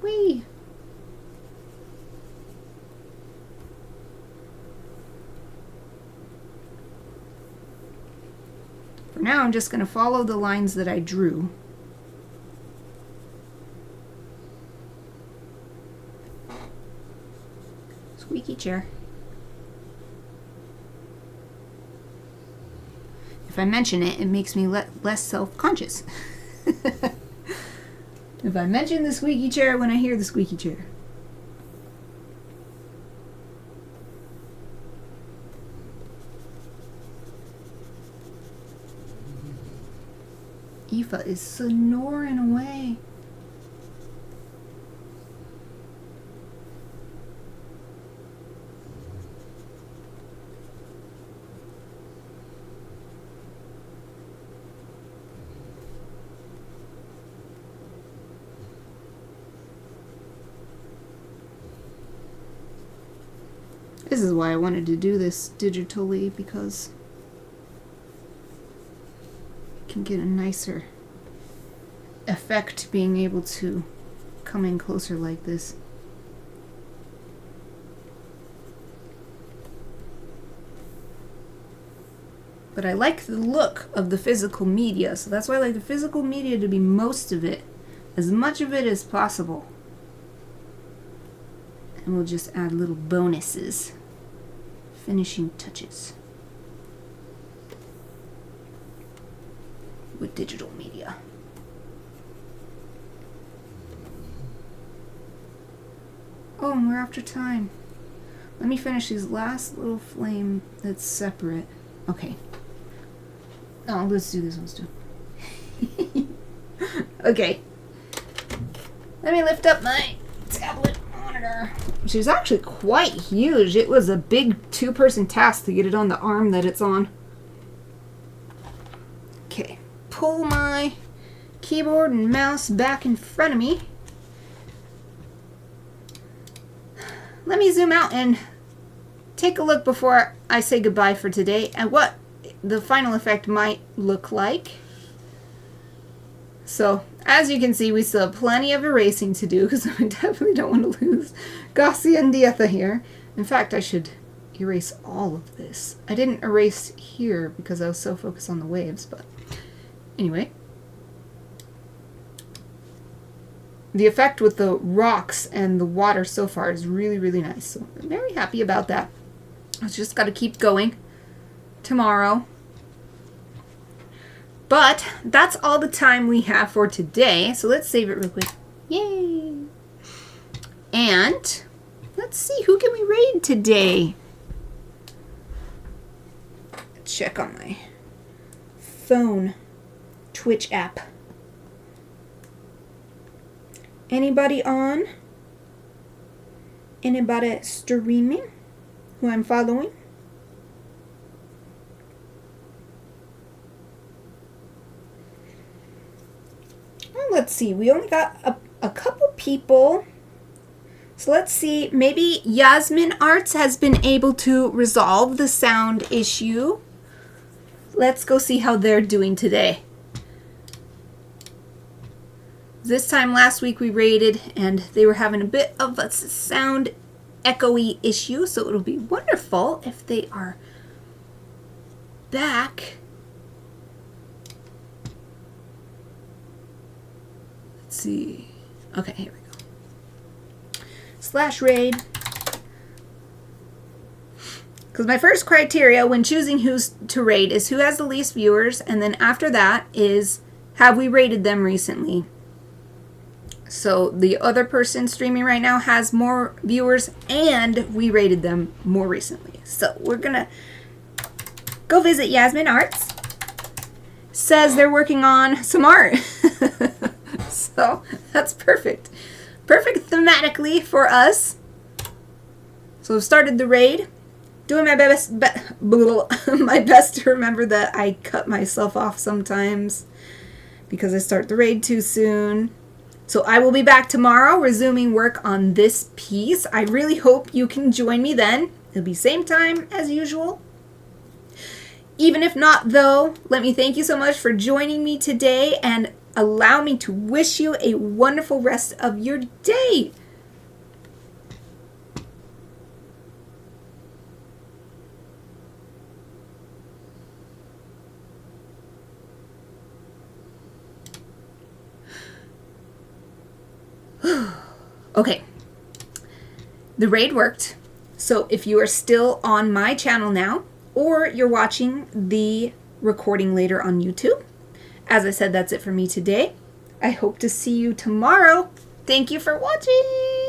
Whee! For now, I'm just going to follow the lines that I drew. Squeaky chair. If I mention it, it makes me less self-conscious. If I mention the squeaky chair when I hear the squeaky chair. Aoife is snoring away. This is why I wanted to do this digitally, because you can get a nicer effect being able to come in closer like this. But I like the look of the physical media, so that's why I like the physical media to be most of it, as much of it as possible. And we'll just add little bonuses. Finishing touches with digital media. Oh, and we're after time. Let me finish this last little flame that's separate. Okay. Oh, let's do this one too. Okay. Let me lift up my tablet monitor, which is actually quite huge. It was a big two-person task to get it on the arm that it's on. Okay, pull my keyboard and mouse back in front of me. Let me zoom out and take a look before I say goodbye for today at what the final effect might look like. So, as you can see, we still have plenty of erasing to do because I definitely don't want to lose Gaasyendietha here. In fact, I should erase all of this. I didn't erase here because I was so focused on the waves, but anyway. The effect with the rocks and the water so far is really, really nice. So I'm very happy about that. I've just got to keep going tomorrow. But that's all the time we have for today. So let's save it real quick. Yay! And let's see, who can we raid today? check on my phone Twitch app. Anybody on? Anybody streaming who I'm following? Well, let's see. We only got a couple people. So let's see. Maybe Yasmin Arts has been able to resolve the sound issue. Let's go see how they're doing today. This time last week we rated and they were having a bit of a sound echoey issue, so it'll be wonderful if they are back. Let's see. Okay, here we go. /raid. Because my first criteria when choosing who's to raid is who has the least viewers, and then after that is have we rated them recently. So the other person streaming right now has more viewers and we rated them more recently. So we're gonna go visit Yasmin Arts. Says they're working on some art. So that's perfect. Perfect thematically for us. So we've started the raid. Doing my best, my best to remember that I cut myself off sometimes because I start the raid too soon. So I will be back tomorrow resuming work on this piece. I really hope you can join me then. It'll be same time as usual. Even if not though, let me thank you so much for joining me today and allow me to wish you a wonderful rest of your day. Okay, the raid worked. So if you are still on my channel now, or you're watching the recording later on YouTube, as I said, that's it for me today. I hope to see you tomorrow. Thank you for watching.